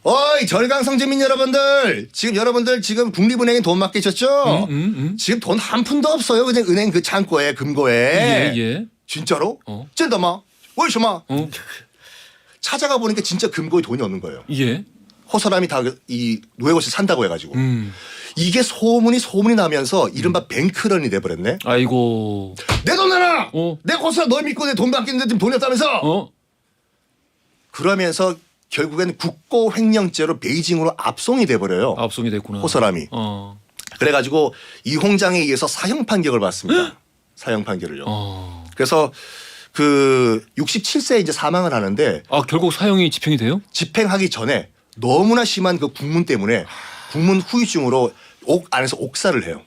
[SPEAKER 5] 어이 절강성 주민 여러분들 지금 국립은행에 돈 맡기셨죠? 지금 돈 한 푼도 없어요. 그냥 은행 그 창고에 금고에.
[SPEAKER 1] 예.
[SPEAKER 5] 진짜로? 찐다마? 왜이셔마? 찾아가 보니까 진짜 금고에 돈이 없는 거예요.
[SPEAKER 1] 예.
[SPEAKER 5] 호소람이 다 이 누에고치 산다고 해가지고. 이게 소문이 나면서 이른바 뱅크런이 돼버렸네.
[SPEAKER 1] 아이고.
[SPEAKER 5] 내 돈 내놔! 내 호소람 널 믿고 내 돈 맡기는데 지금 돈이 없다면서? 그러면서 결국엔 국고횡령죄로 베이징으로 압송이 돼버려요.
[SPEAKER 1] 압송이 됐구나.
[SPEAKER 5] 호소람이. 그래가지고 이홍장에 의해서 사형 판결을 받습니다. 사형 판결을요. 그래서 그 67세에 이제 사망을 하는데
[SPEAKER 1] 결국 사형이 집행이 돼요?
[SPEAKER 5] 집행하기 전에 너무나 심한 그 국문 때문에 국문 후유증으로 옥 안에서 옥사를 해요.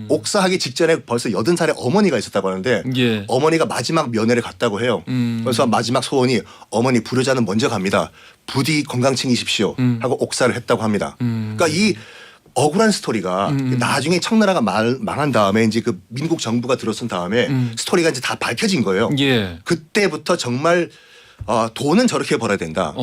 [SPEAKER 5] 옥사하기 직전에 벌써 80살의 어머니가 있었다고 하는데
[SPEAKER 1] 예.
[SPEAKER 5] 어머니가 마지막 면회를 갔다고 해요. 그래서 마지막 소원이 어머니 불효자는 먼저 갑니다. 부디 건강 챙기십시오 하고 옥사를 했다고 합니다. 그러니까 이 억울한 스토리가 나중에 청나라가 망한 다음에 이제 그 민국 정부가 들어선 다음에 스토리가 이제 다 밝혀진 거예요.
[SPEAKER 1] 예.
[SPEAKER 5] 그때부터 정말 돈은 저렇게 벌어야 된다.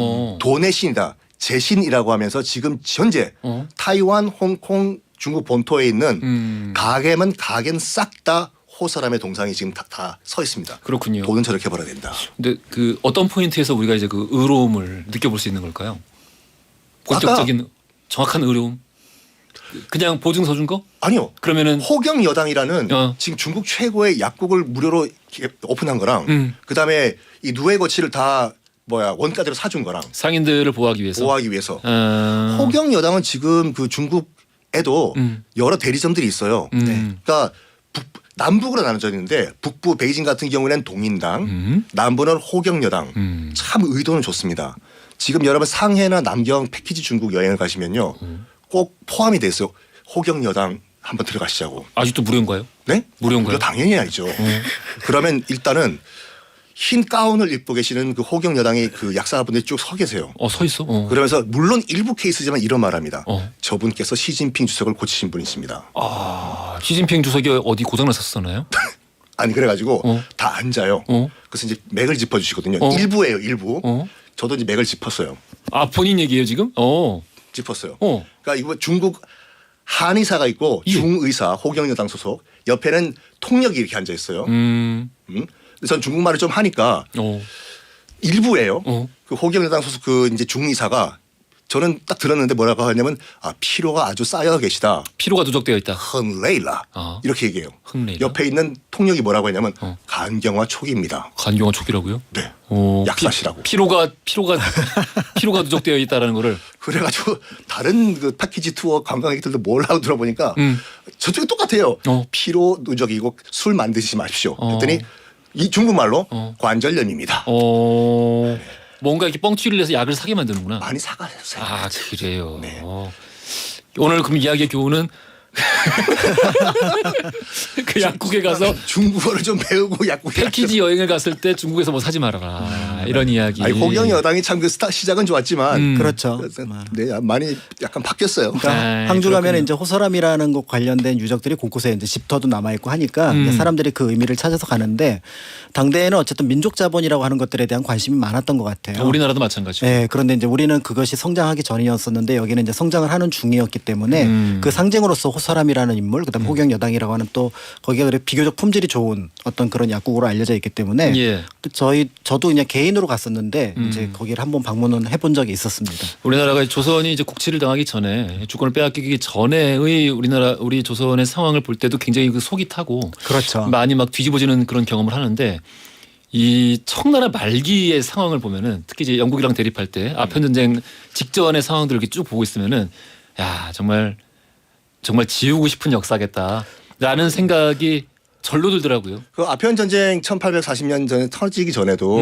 [SPEAKER 5] 돈의 신이다. 제신이라고 하면서 지금 현재 타이완, 홍콩, 중국 본토에 있는 가게면 가게는 싹 다 호소람의 동상이 지금 다 서 있습니다.
[SPEAKER 1] 그렇군요.
[SPEAKER 5] 돈은 저렇게 벌어야 된다.
[SPEAKER 1] 근데 그 어떤 포인트에서 우리가 이제 그 의로움을 느껴볼 수 있는 걸까요? 본격적인 정확한 의로움? 그냥 보증 서준 거?
[SPEAKER 5] 아니요.
[SPEAKER 1] 그러면은
[SPEAKER 5] 호경여당이라는 지금 중국 최고의 약국을 무료로 오픈한 거랑 그다음에 이 누에고치를 다 원가대로 사준 거랑
[SPEAKER 1] 상인들을 보호하기 위해서.
[SPEAKER 5] 보호하기 위해서.
[SPEAKER 1] 어.
[SPEAKER 5] 호경 여당은 지금 그 중국에도 여러 대리점들이 있어요. 그러니까 남북으로 나눠져 있는데 북부 베이징 같은 경우에는 동인당, 남부는 호경 여당. 참 의도는 좋습니다. 지금 여러분 상해나 남경 패키지 중국 여행을 가시면요, 꼭 포함이 돼 있어요. 호경 여당 한번 들어가시자고.
[SPEAKER 1] 아직도 무료인가요?
[SPEAKER 5] 네?
[SPEAKER 1] 무료인가요?
[SPEAKER 5] 무료 당연히 알죠. 그러면 일단은 흰 가운을 입고 계시는 그 호경 여당의 그 약사분들이 쭉 서 계세요.
[SPEAKER 1] 서 있어.
[SPEAKER 5] 그러면서 물론 일부 케이스지만 이런 말합니다.
[SPEAKER 1] 어.
[SPEAKER 5] 저분께서 시진핑 주석을 고치신 분이십니다.
[SPEAKER 1] 아, 시진핑 주석이 어디 고장났었나요?
[SPEAKER 5] 아니 그래가지고
[SPEAKER 1] 어.
[SPEAKER 5] 다 앉아요. 그래서 이제 맥을 짚어주시거든요.
[SPEAKER 1] 어.
[SPEAKER 5] 일부예요, 일부.
[SPEAKER 1] 어.
[SPEAKER 5] 저도 이제 맥을 짚었어요.
[SPEAKER 1] 아, 본인 얘기예요 지금?
[SPEAKER 5] 짚었어요. 그러니까 이거 중국 한의사가 있고
[SPEAKER 1] 예.
[SPEAKER 5] 중의사 호경 여당 소속, 옆에는 통역이 이렇게 앉아 있어요. 전 중국말을 좀 하니까 일부예요. 그 호경 여당 소속 그 이제 중의사가 저는 딱 들었는데 뭐라고 하냐면 피로가 아주 쌓여 계시다.
[SPEAKER 1] 피로가 누적되어 있다.
[SPEAKER 5] 헌레일라 이렇게 얘기해요.
[SPEAKER 1] 헌레일라.
[SPEAKER 5] 옆에 있는 통역이 뭐라고 했냐면 간경화 초기입니다.
[SPEAKER 1] 간경화 초기라고요?
[SPEAKER 5] 네.
[SPEAKER 1] 어,
[SPEAKER 5] 약사시라고.
[SPEAKER 1] 피로가 누적되어 있다라는 거를.
[SPEAKER 5] 그래가지고 다른 그 패키지 투어 관광객들도 뭘 하고 들어보니까 저쪽이 똑같아요. 피로 누적이고 술 만드시지 마십시오. 그랬더니 이 중국말로 관절염입니다.
[SPEAKER 1] 뭔가 이렇게 뻥튀기를 해서 약을 사게 만드는구나.
[SPEAKER 5] 많이 사가세요.
[SPEAKER 1] 아, 그래요.
[SPEAKER 5] 네.
[SPEAKER 1] 오늘 그럼 이야기의 교훈은 그 약국에 가서
[SPEAKER 5] 중국어를 좀 배우고 약국에
[SPEAKER 1] 패키지 여행을 갔을 때 중국에서 뭐 사지 말아라. 이런 이야기.
[SPEAKER 5] 아니 호경 여당이 참 그 스타 시작은 좋았지만
[SPEAKER 4] 그렇죠.
[SPEAKER 5] 네, 많이 약간 바뀌었어요.
[SPEAKER 4] 그러니까 항주 가면 이제 호서람이라는 곳 관련된 유적들이 곳곳에 이제 집터도 남아 있고 하니까 이제 사람들이 그 의미를 찾아서 가는데 당대에는 어쨌든 민족 자본이라고 하는 것들에 대한 관심이 많았던 것 같아요.
[SPEAKER 1] 우리나라도 마찬가지고.
[SPEAKER 4] 네, 그런데 이제 우리는 그것이 성장하기 전이었었는데 여기는 이제 성장을 하는 중이었기 때문에 그 상징으로서 호서람이라는 인물, 그다음 호경 여당이라고 하는 또 거기가 그래 비교적 품질이 좋은 어떤 그런 약국으로 알려져 있기 때문에
[SPEAKER 1] 예.
[SPEAKER 4] 또 저도 그냥 개인으로 갔었는데 이제 거기를 한번 방문은 해본 적이 있었습니다.
[SPEAKER 1] 우리나라가 조선이 이제 국치를 당하기 전에 주권을 빼앗기기 전에의 우리 조선의 상황을 볼 때도 굉장히 그 속이 타고
[SPEAKER 4] 그렇죠.
[SPEAKER 1] 많이 막 뒤집어지는 그런 경험을 하는데 이 청나라 말기의 상황을 보면은 특히 이제 영국이랑 대립할 때 아편 전쟁 직전의 상황들을 이렇게 쭉 보고 있으면은 야 정말 지우고 싶은 역사겠다라는 생각이 절로 들더라고요.
[SPEAKER 5] 그 아편 전쟁 1840년 전에 터지기 전에도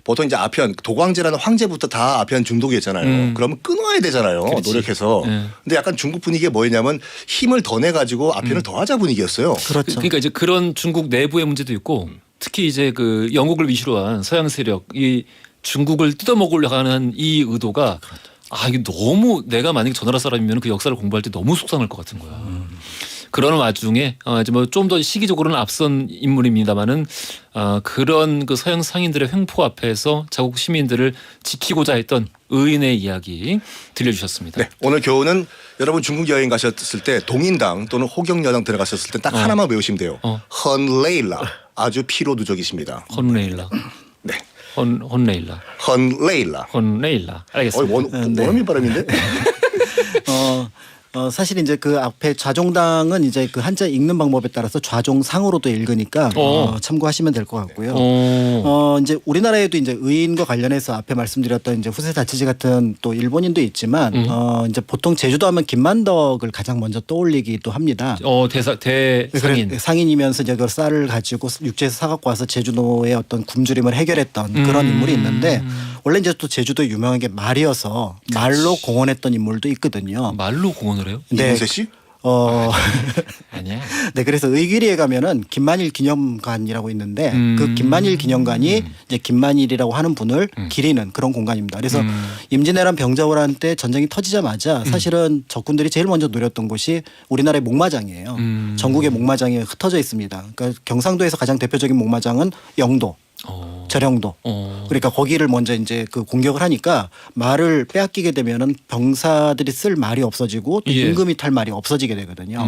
[SPEAKER 5] 보통 이제 아편 도광제라는 황제부터 다 아편 중독이었잖아요. 그러면 끊어야 되잖아요.
[SPEAKER 1] 그렇지.
[SPEAKER 5] 노력해서. 근데 약간 중국 분위기가 뭐였냐면 힘을 더 내 가지고 아편을 더 하자 분위기였어요.
[SPEAKER 4] 그렇죠.
[SPEAKER 1] 그러니까 이제 그런 중국 내부의 문제도 있고 특히 이제 그 영국을 위시로 한 서양 세력 이 중국을 뜯어먹으려고 하는 이 의도가 이게 너무 내가 만약에 저 나라 사람이면 그 역사를 공부할 때 너무 속상할 것 같은 거야. 그러는 와중에 이제 뭐 좀 더 시기적으로는 앞선 인물입니다만은 그런 그 서양 상인들의 횡포 앞에서 자국 시민들을 지키고자 했던 의인의 이야기 들려주셨습니다.
[SPEAKER 5] 네, 오늘 교훈은 여러분 중국 여행 가셨을 때 동인당 또는 호경 여당 들어가셨을 때 딱 하나만 외우시면 돼요. 헌레일라 아주 피로 누적이십니다.
[SPEAKER 1] 헌레일라.
[SPEAKER 5] 네,
[SPEAKER 1] 헌레일라.
[SPEAKER 5] 헌레일라.
[SPEAKER 1] 알겠습니다.
[SPEAKER 5] 원어민 발음인데.
[SPEAKER 4] 사실 이제 그 앞에 좌종당은 이제 그 한자 읽는 방법에 따라서 좌종상으로도 읽으니까 참고하시면 될 것 같고요. 이제 우리나라에도 이제 의인과 관련해서 앞에 말씀드렸던 이제 후세 자치지 같은 또 일본인도 있지만 이제 보통 제주도 하면 김만덕을 가장 먼저 떠올리기도 합니다.
[SPEAKER 1] 대상인.
[SPEAKER 4] 상인이면서 이제 그 쌀을 가지고 육지에서 사갖고 와서 제주도의 어떤 굶주림을 해결했던 그런 인물이 있는데 원래 이제 또 제주도 유명한 게 말이어서 말로 공헌했던 인물도 있거든요.
[SPEAKER 1] 말로 공헌을 해요?
[SPEAKER 5] 이문세 씨?
[SPEAKER 1] 아니야.
[SPEAKER 4] 네, 그래서 의길이에 가면은 김만일 기념관이라고 있는데 그 김만일 기념관이 이제 김만일이라고 하는 분을 기리는 그런 공간입니다. 그래서 임진왜란 병자호란 때 전쟁이 터지자마자 사실은 적군들이 제일 먼저 노렸던 곳이 우리나라의 목마장이에요. 전국의 목마장이 흩어져 있습니다. 그러니까 경상도에서 가장 대표적인 목마장은 영도. 절영도. 그러니까 거기를 먼저 이제 그 공격을 하니까 말을 빼앗기게 되면은 병사들이 쓸 말이 없어지고 또 임금이 탈 말이 없어지게 되거든요.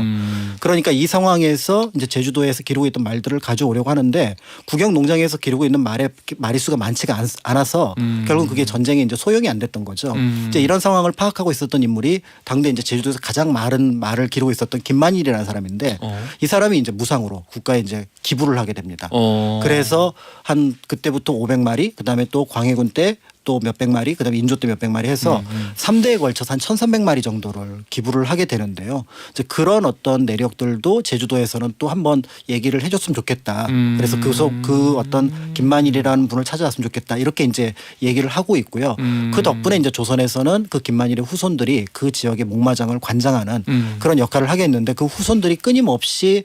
[SPEAKER 4] 그러니까 이 상황에서 이제 제주도에서 기르고 있던 말들을 가져오려고 하는데 구경 농장에서 기르고 있는 말의 마리수가 많지가 않아서 결국 그게 전쟁에 이제 소용이 안 됐던 거죠. 이제 이런 상황을 파악하고 있었던 인물이 당대 이제 제주도에서 가장 많은 말을 기르고 있었던 김만일이라는 사람인데 이 사람이 이제 무상으로 국가에 이제 기부를 하게 됩니다. 그래서 한 그때 때부터 500마리, 그다음에 또 광해군 때 또 몇백 마리, 그다음에 인조 때 몇백 마리 해서 3대에 걸쳐서 한 1,300마리 정도를 기부를 하게 되는데요. 이제 그런 어떤 내력들도 제주도에서는 또 한번 얘기를 해줬으면 좋겠다. 그래서 그 어떤 김만일이라는 분을 찾아왔으면 좋겠다. 이렇게 이제 얘기를 하고 있고요. 그 덕분에 이제 조선에서는 그 김만일의 후손들이 그 지역의 목마장을 관장하는 그런 역할을 하겠는데 그 후손들이 끊임없이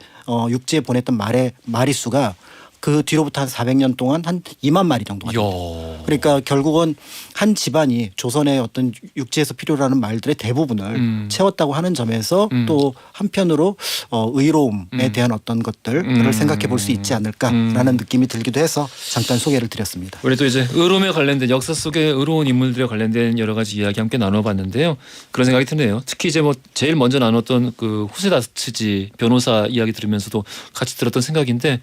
[SPEAKER 4] 육지에 보냈던 마리수가 그 뒤로부터 한 400년 동안 한 2만 마리 정도가 됩니다. 그러니까 결국은 한 집안이 조선의 어떤 육지에서 필요로 하는 말들의 대부분을 채웠다고 하는 점에서 또 한편으로 의로움에 대한 어떤 것들을 생각해 볼 수 있지 않을까라는 느낌이 들기도 해서 잠깐 소개를 드렸습니다.
[SPEAKER 1] 우리 또 이제 의로움에 관련된 역사 속의 의로운 인물들에 관련된 여러 가지 이야기 함께 나눠봤는데요. 그런 생각이 드네요. 특히 이제 뭐 제일 먼저 나눴던 그 후세다츠지 변호사 이야기 들으면서도 같이 들었던 생각인데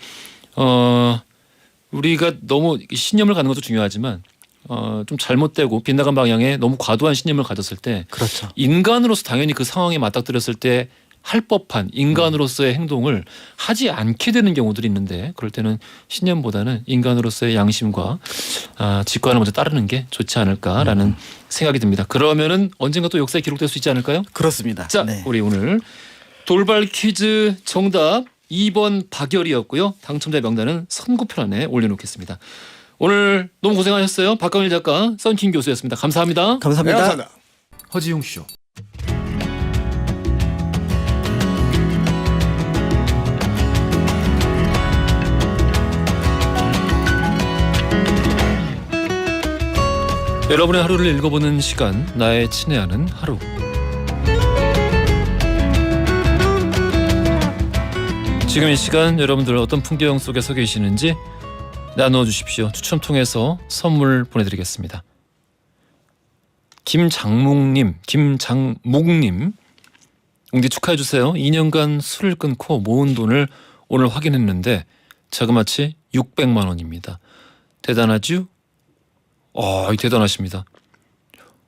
[SPEAKER 1] 우리가 너무 신념을 갖는 것도 중요하지만 좀 잘못되고 빗나간 방향에 너무 과도한 신념을 가졌을 때
[SPEAKER 4] 그렇죠.
[SPEAKER 1] 인간으로서 당연히 그 상황에 맞닥뜨렸을 때 할 법한 인간으로서의 행동을 하지 않게 되는 경우들이 있는데 그럴 때는 신념보다는 인간으로서의 양심과 직관을 먼저 따르는 게 좋지 않을까라는 생각이 듭니다. 그러면은 언젠가 또 역사에 기록될 수 있지 않을까요?
[SPEAKER 4] 그렇습니다.
[SPEAKER 1] 자,
[SPEAKER 4] 네.
[SPEAKER 1] 우리 오늘 돌발 퀴즈 정답 2번 박열이었고요. 당첨자 명단은 선고편에 올려놓겠습니다. 오늘 너무 고생하셨어요. 박광일 작가, 썬킴 교수였습니다. 감사합니다.
[SPEAKER 4] 감사합니다.
[SPEAKER 5] 네, 감사합니다.
[SPEAKER 3] 허지웅 쇼.
[SPEAKER 1] 여러분의 하루를 읽어보는 시간, 나의 친애하는 하루. 지금 이 시간 여러분들 어떤 풍경 속에 서 계시는지 나눠주십시오. 추첨 통해서 선물 보내드리겠습니다. 김장묵님, 웅디 축하해주세요. 2년간 술을 끊고 모은 돈을 오늘 확인했는데 자그마치 600만 원입니다. 대단하죠? 대단하십니다.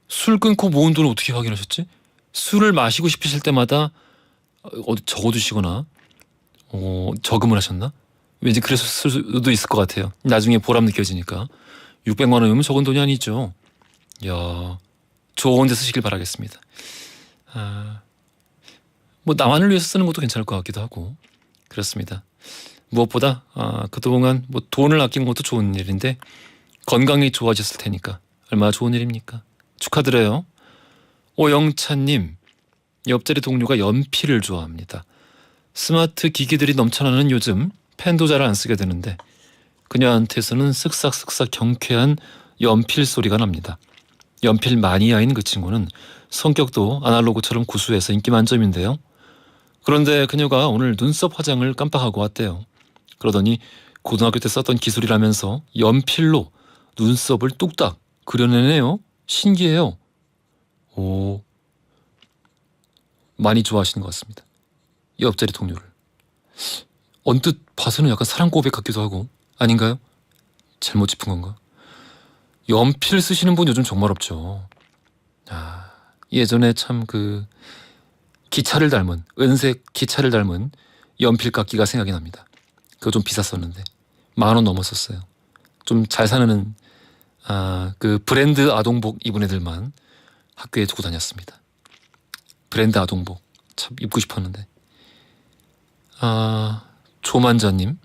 [SPEAKER 1] 술 끊고 모은 돈을 어떻게 확인하셨지? 술을 마시고 싶으실 때마다 어디 적어두시거나 저금을 하셨나? 왠지 그랬을 수도 있을 것 같아요. 나중에 보람 느껴지니까. 600만 원이면 적은 돈이 아니죠. 이야, 좋은 데 쓰시길 바라겠습니다. 뭐 나만을 위해서 쓰는 것도 괜찮을 것 같기도 하고 그렇습니다. 무엇보다 그동안 뭐 돈을 아끼는 것도 좋은 일인데 건강이 좋아졌을 테니까 얼마나 좋은 일입니까? 축하드려요. 오영찬님, 옆자리 동료가 연필을 좋아합니다. 스마트 기기들이 넘쳐나는 요즘 펜도 잘 안 쓰게 되는데 그녀한테서는 쓱싹쓱싹 경쾌한 연필 소리가 납니다. 연필 마니아인 그 친구는 성격도 아날로그처럼 구수해서 인기 만점인데요. 그런데 그녀가 오늘 눈썹 화장을 깜빡하고 왔대요. 그러더니 고등학교 때 썼던 기술이라면서 연필로 눈썹을 뚝딱 그려내네요. 신기해요. 오, 많이 좋아하시는 것 같습니다. 옆자리 동료를. 언뜻 봐서는 약간 사랑 고백 같기도 하고 아닌가요? 잘못 짚은 건가? 연필 쓰시는 분 요즘 정말 없죠. 예전에 참 그 기차를 닮은 은색 기차를 닮은 연필 깎기가 생각이 납니다. 그거 좀 비쌌었는데 10,000원 넘었었어요. 좀 잘 사는 그 브랜드 아동복 입은 애들만 학교에 두고 다녔습니다. 브랜드 아동복 참 입고 싶었는데. 조만자님,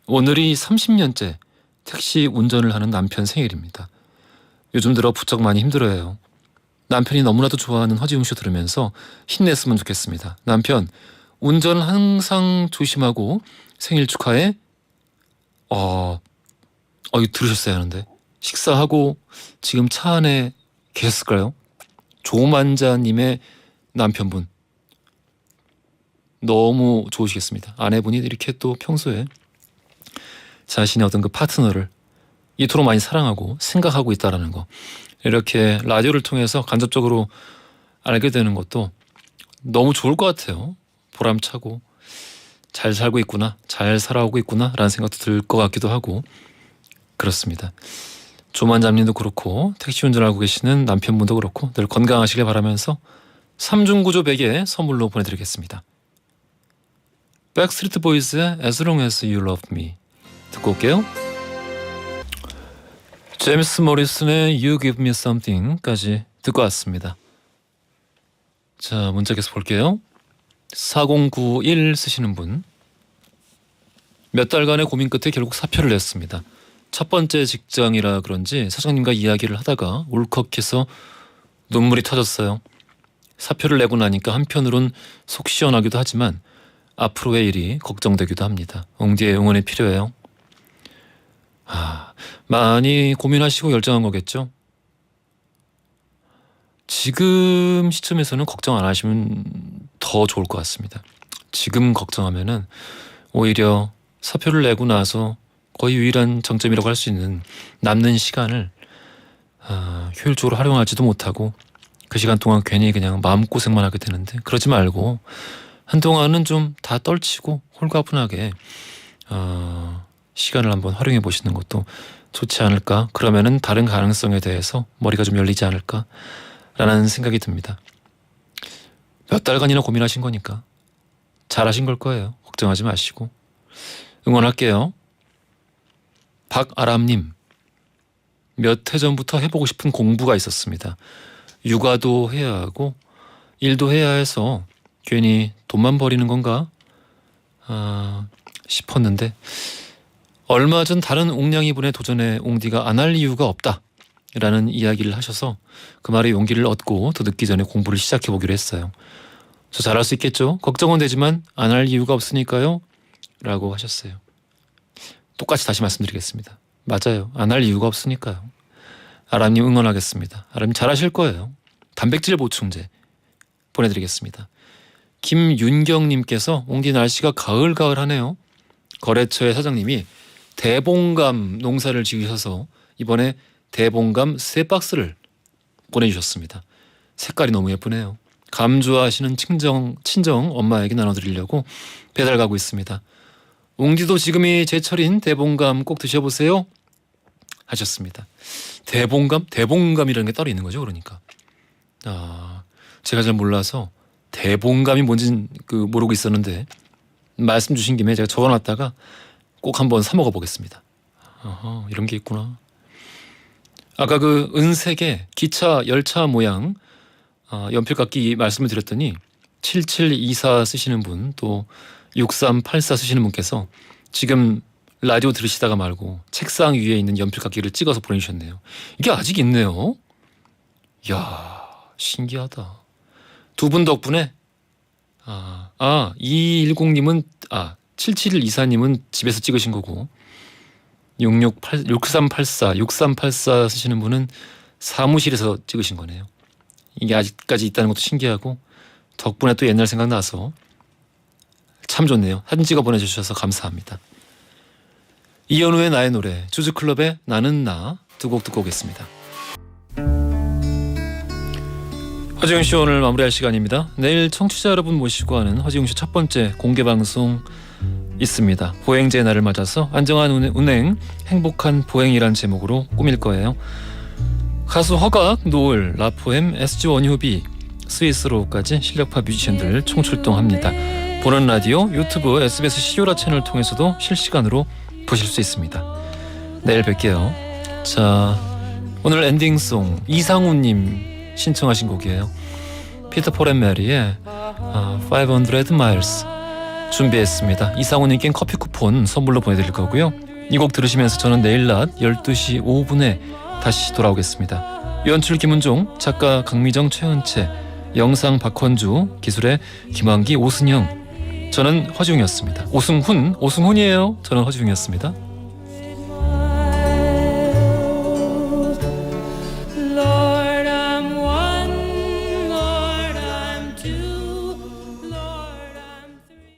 [SPEAKER 1] 오늘이 30년째 택시 운전을 하는 남편 생일입니다. 요즘 들어 부쩍 많이 힘들어요. 남편이 너무나도 좋아하는 허지웅쇼 들으면서 힘냈으면 좋겠습니다. 남편, 운전 항상 조심하고 생일 축하해. 이거 들으셨어야 하는데 식사하고 지금 차 안에 계셨을까요? 조만자님의 남편분 너무 좋으시겠습니다. 아내분이 이렇게 또 평소에 자신의 어떤 그 파트너를 이토록 많이 사랑하고 생각하고 있다라는 거, 이렇게 라디오를 통해서 간접적으로 알게 되는 것도 너무 좋을 것 같아요. 보람차고 잘 살고 있구나, 잘 살아오고 있구나 라는 생각도 들 것 같기도 하고 그렇습니다. 조만자님도 그렇고 택시 운전하고 계시는 남편분도 그렇고 늘 건강하시길 바라면서 3중 구조 베개 선물로 보내드리겠습니다. 백스트리트 보이즈의 As Long As You Love Me 듣고 올게요. 제임스 모리슨의 You Give Me Something까지 듣고 왔습니다. 자, 문자 계속 볼게요. 4091 쓰시는 분. 몇 달간의 고민 끝에 결국 사표를 냈습니다. 첫 번째 직장이라 그런지 사장님과 이야기를 하다가 울컥해서 눈물이 터졌어요. 사표를 내고 나니까 한편으론 속 시원하기도 하지만 앞으로의 일이 걱정되기도 합니다. 웅디의 응원이 필요해요. 많이 고민하시고 결정한 거겠죠? 지금 시점에서는 걱정 안 하시면 더 좋을 것 같습니다. 지금 걱정하면은 오히려 사표를 내고 나서 거의 유일한 정점이라고 할 수 있는 남는 시간을 효율적으로 활용하지도 못하고 그 시간 동안 괜히 그냥 마음고생만 하게 되는데, 그러지 말고 한동안은 좀 다 떨치고 홀가분하게 시간을 한번 활용해 보시는 것도 좋지 않을까. 그러면은 다른 가능성에 대해서 머리가 좀 열리지 않을까라는 생각이 듭니다. 몇 달간이나 고민하신 거니까 잘하신 걸 거예요. 걱정하지 마시고 응원할게요. 박아람님, 몇 해 전부터 해보고 싶은 공부가 있었습니다. 육아도 해야 하고 일도 해야 해서 괜히 돈만 버리는 건가 싶었는데, 얼마 전 다른 옹냥이분의 도전에 옹디가 안 할 이유가 없다 라는 이야기를 하셔서 그 말에 용기를 얻고 더 늦기 전에 공부를 시작해보기로 했어요. 저 잘할 수 있겠죠? 걱정은 되지만 안 할 이유가 없으니까요 라고 하셨어요. 똑같이 다시 말씀드리겠습니다. 맞아요. 안 할 이유가 없으니까요. 아람님 응원하겠습니다. 아람님 잘하실 거예요. 단백질 보충제 보내드리겠습니다. 김윤경님께서 옹디 날씨가 가을가을하네요. 거래처의 사장님이 대봉감 농사를 지으셔서 이번에 대봉감 3박스를 보내주셨습니다. 색깔이 너무 예쁘네요. 감 좋아하시는 친정 엄마에게 나눠드리려고 배달 가고 있습니다. 옹디도 지금이 제철인 대봉감 꼭 드셔보세요 하셨습니다. 대봉감? 대봉감이라는 게 따로 있는 거죠, 그러니까. 제가 잘 몰라서 대봉감이 뭔진 모르고 있었는데 말씀 주신 김에 제가 적어놨다가 꼭 한번 사 먹어보겠습니다. 이런 게 있구나. 아까 그 은색의 기차 열차 모양 연필깎이 말씀을 드렸더니 7724 쓰시는 분, 또 6384 쓰시는 분께서 지금 라디오 들으시다가 말고 책상 위에 있는 연필깎이를 찍어서 보내주셨네요. 이게 아직 있네요. 이야, 신기하다. 두 분 덕분에 210님은 7724님은 집에서 찍으신 거고 6384 쓰시는 분은 사무실에서 찍으신 거네요. 이게 아직까지 있다는 것도 신기하고 덕분에 또 옛날 생각나서 참 좋네요. 사진 찍어 보내주셔서 감사합니다. 이현우의 나의 노래, 주주클럽의 나는 나 두 곡 듣고 오겠습니다. 허지웅쇼 오늘 마무리할 시간입니다. 내일 청취자 여러분 모시고 하는 허지웅쇼 첫 번째 공개방송 있습니다. 보행제의 날을 맞아서 안정한 운행, 행복한 보행이란 제목으로 꾸밀 거예요. 가수 허각, 노을, 라포엠, SG 원효비, 스위스로까지 실력파 뮤지션들 총출동합니다. 보는 라디오, 유튜브, SBS 시오라 채널 통해서도 실시간으로 보실 수 있습니다. 내일 뵐게요. 자, 오늘 엔딩송 이상우님 신청하신 곡이에요. 피터 폴 앤 메리의 500 miles 준비했습니다. 이상우님께는 커피 쿠폰 선물로 보내드릴 거고요. 이 곡 들으시면서 저는 내일 낮 12시 5분에 다시 돌아오겠습니다. 연출 김은종, 작가 강미정, 최은채, 영상 박헌주, 기술의 김환기, 오승영, 저는 허지웅이었습니다. 오승훈이에요. 저는 허지웅이었습니다.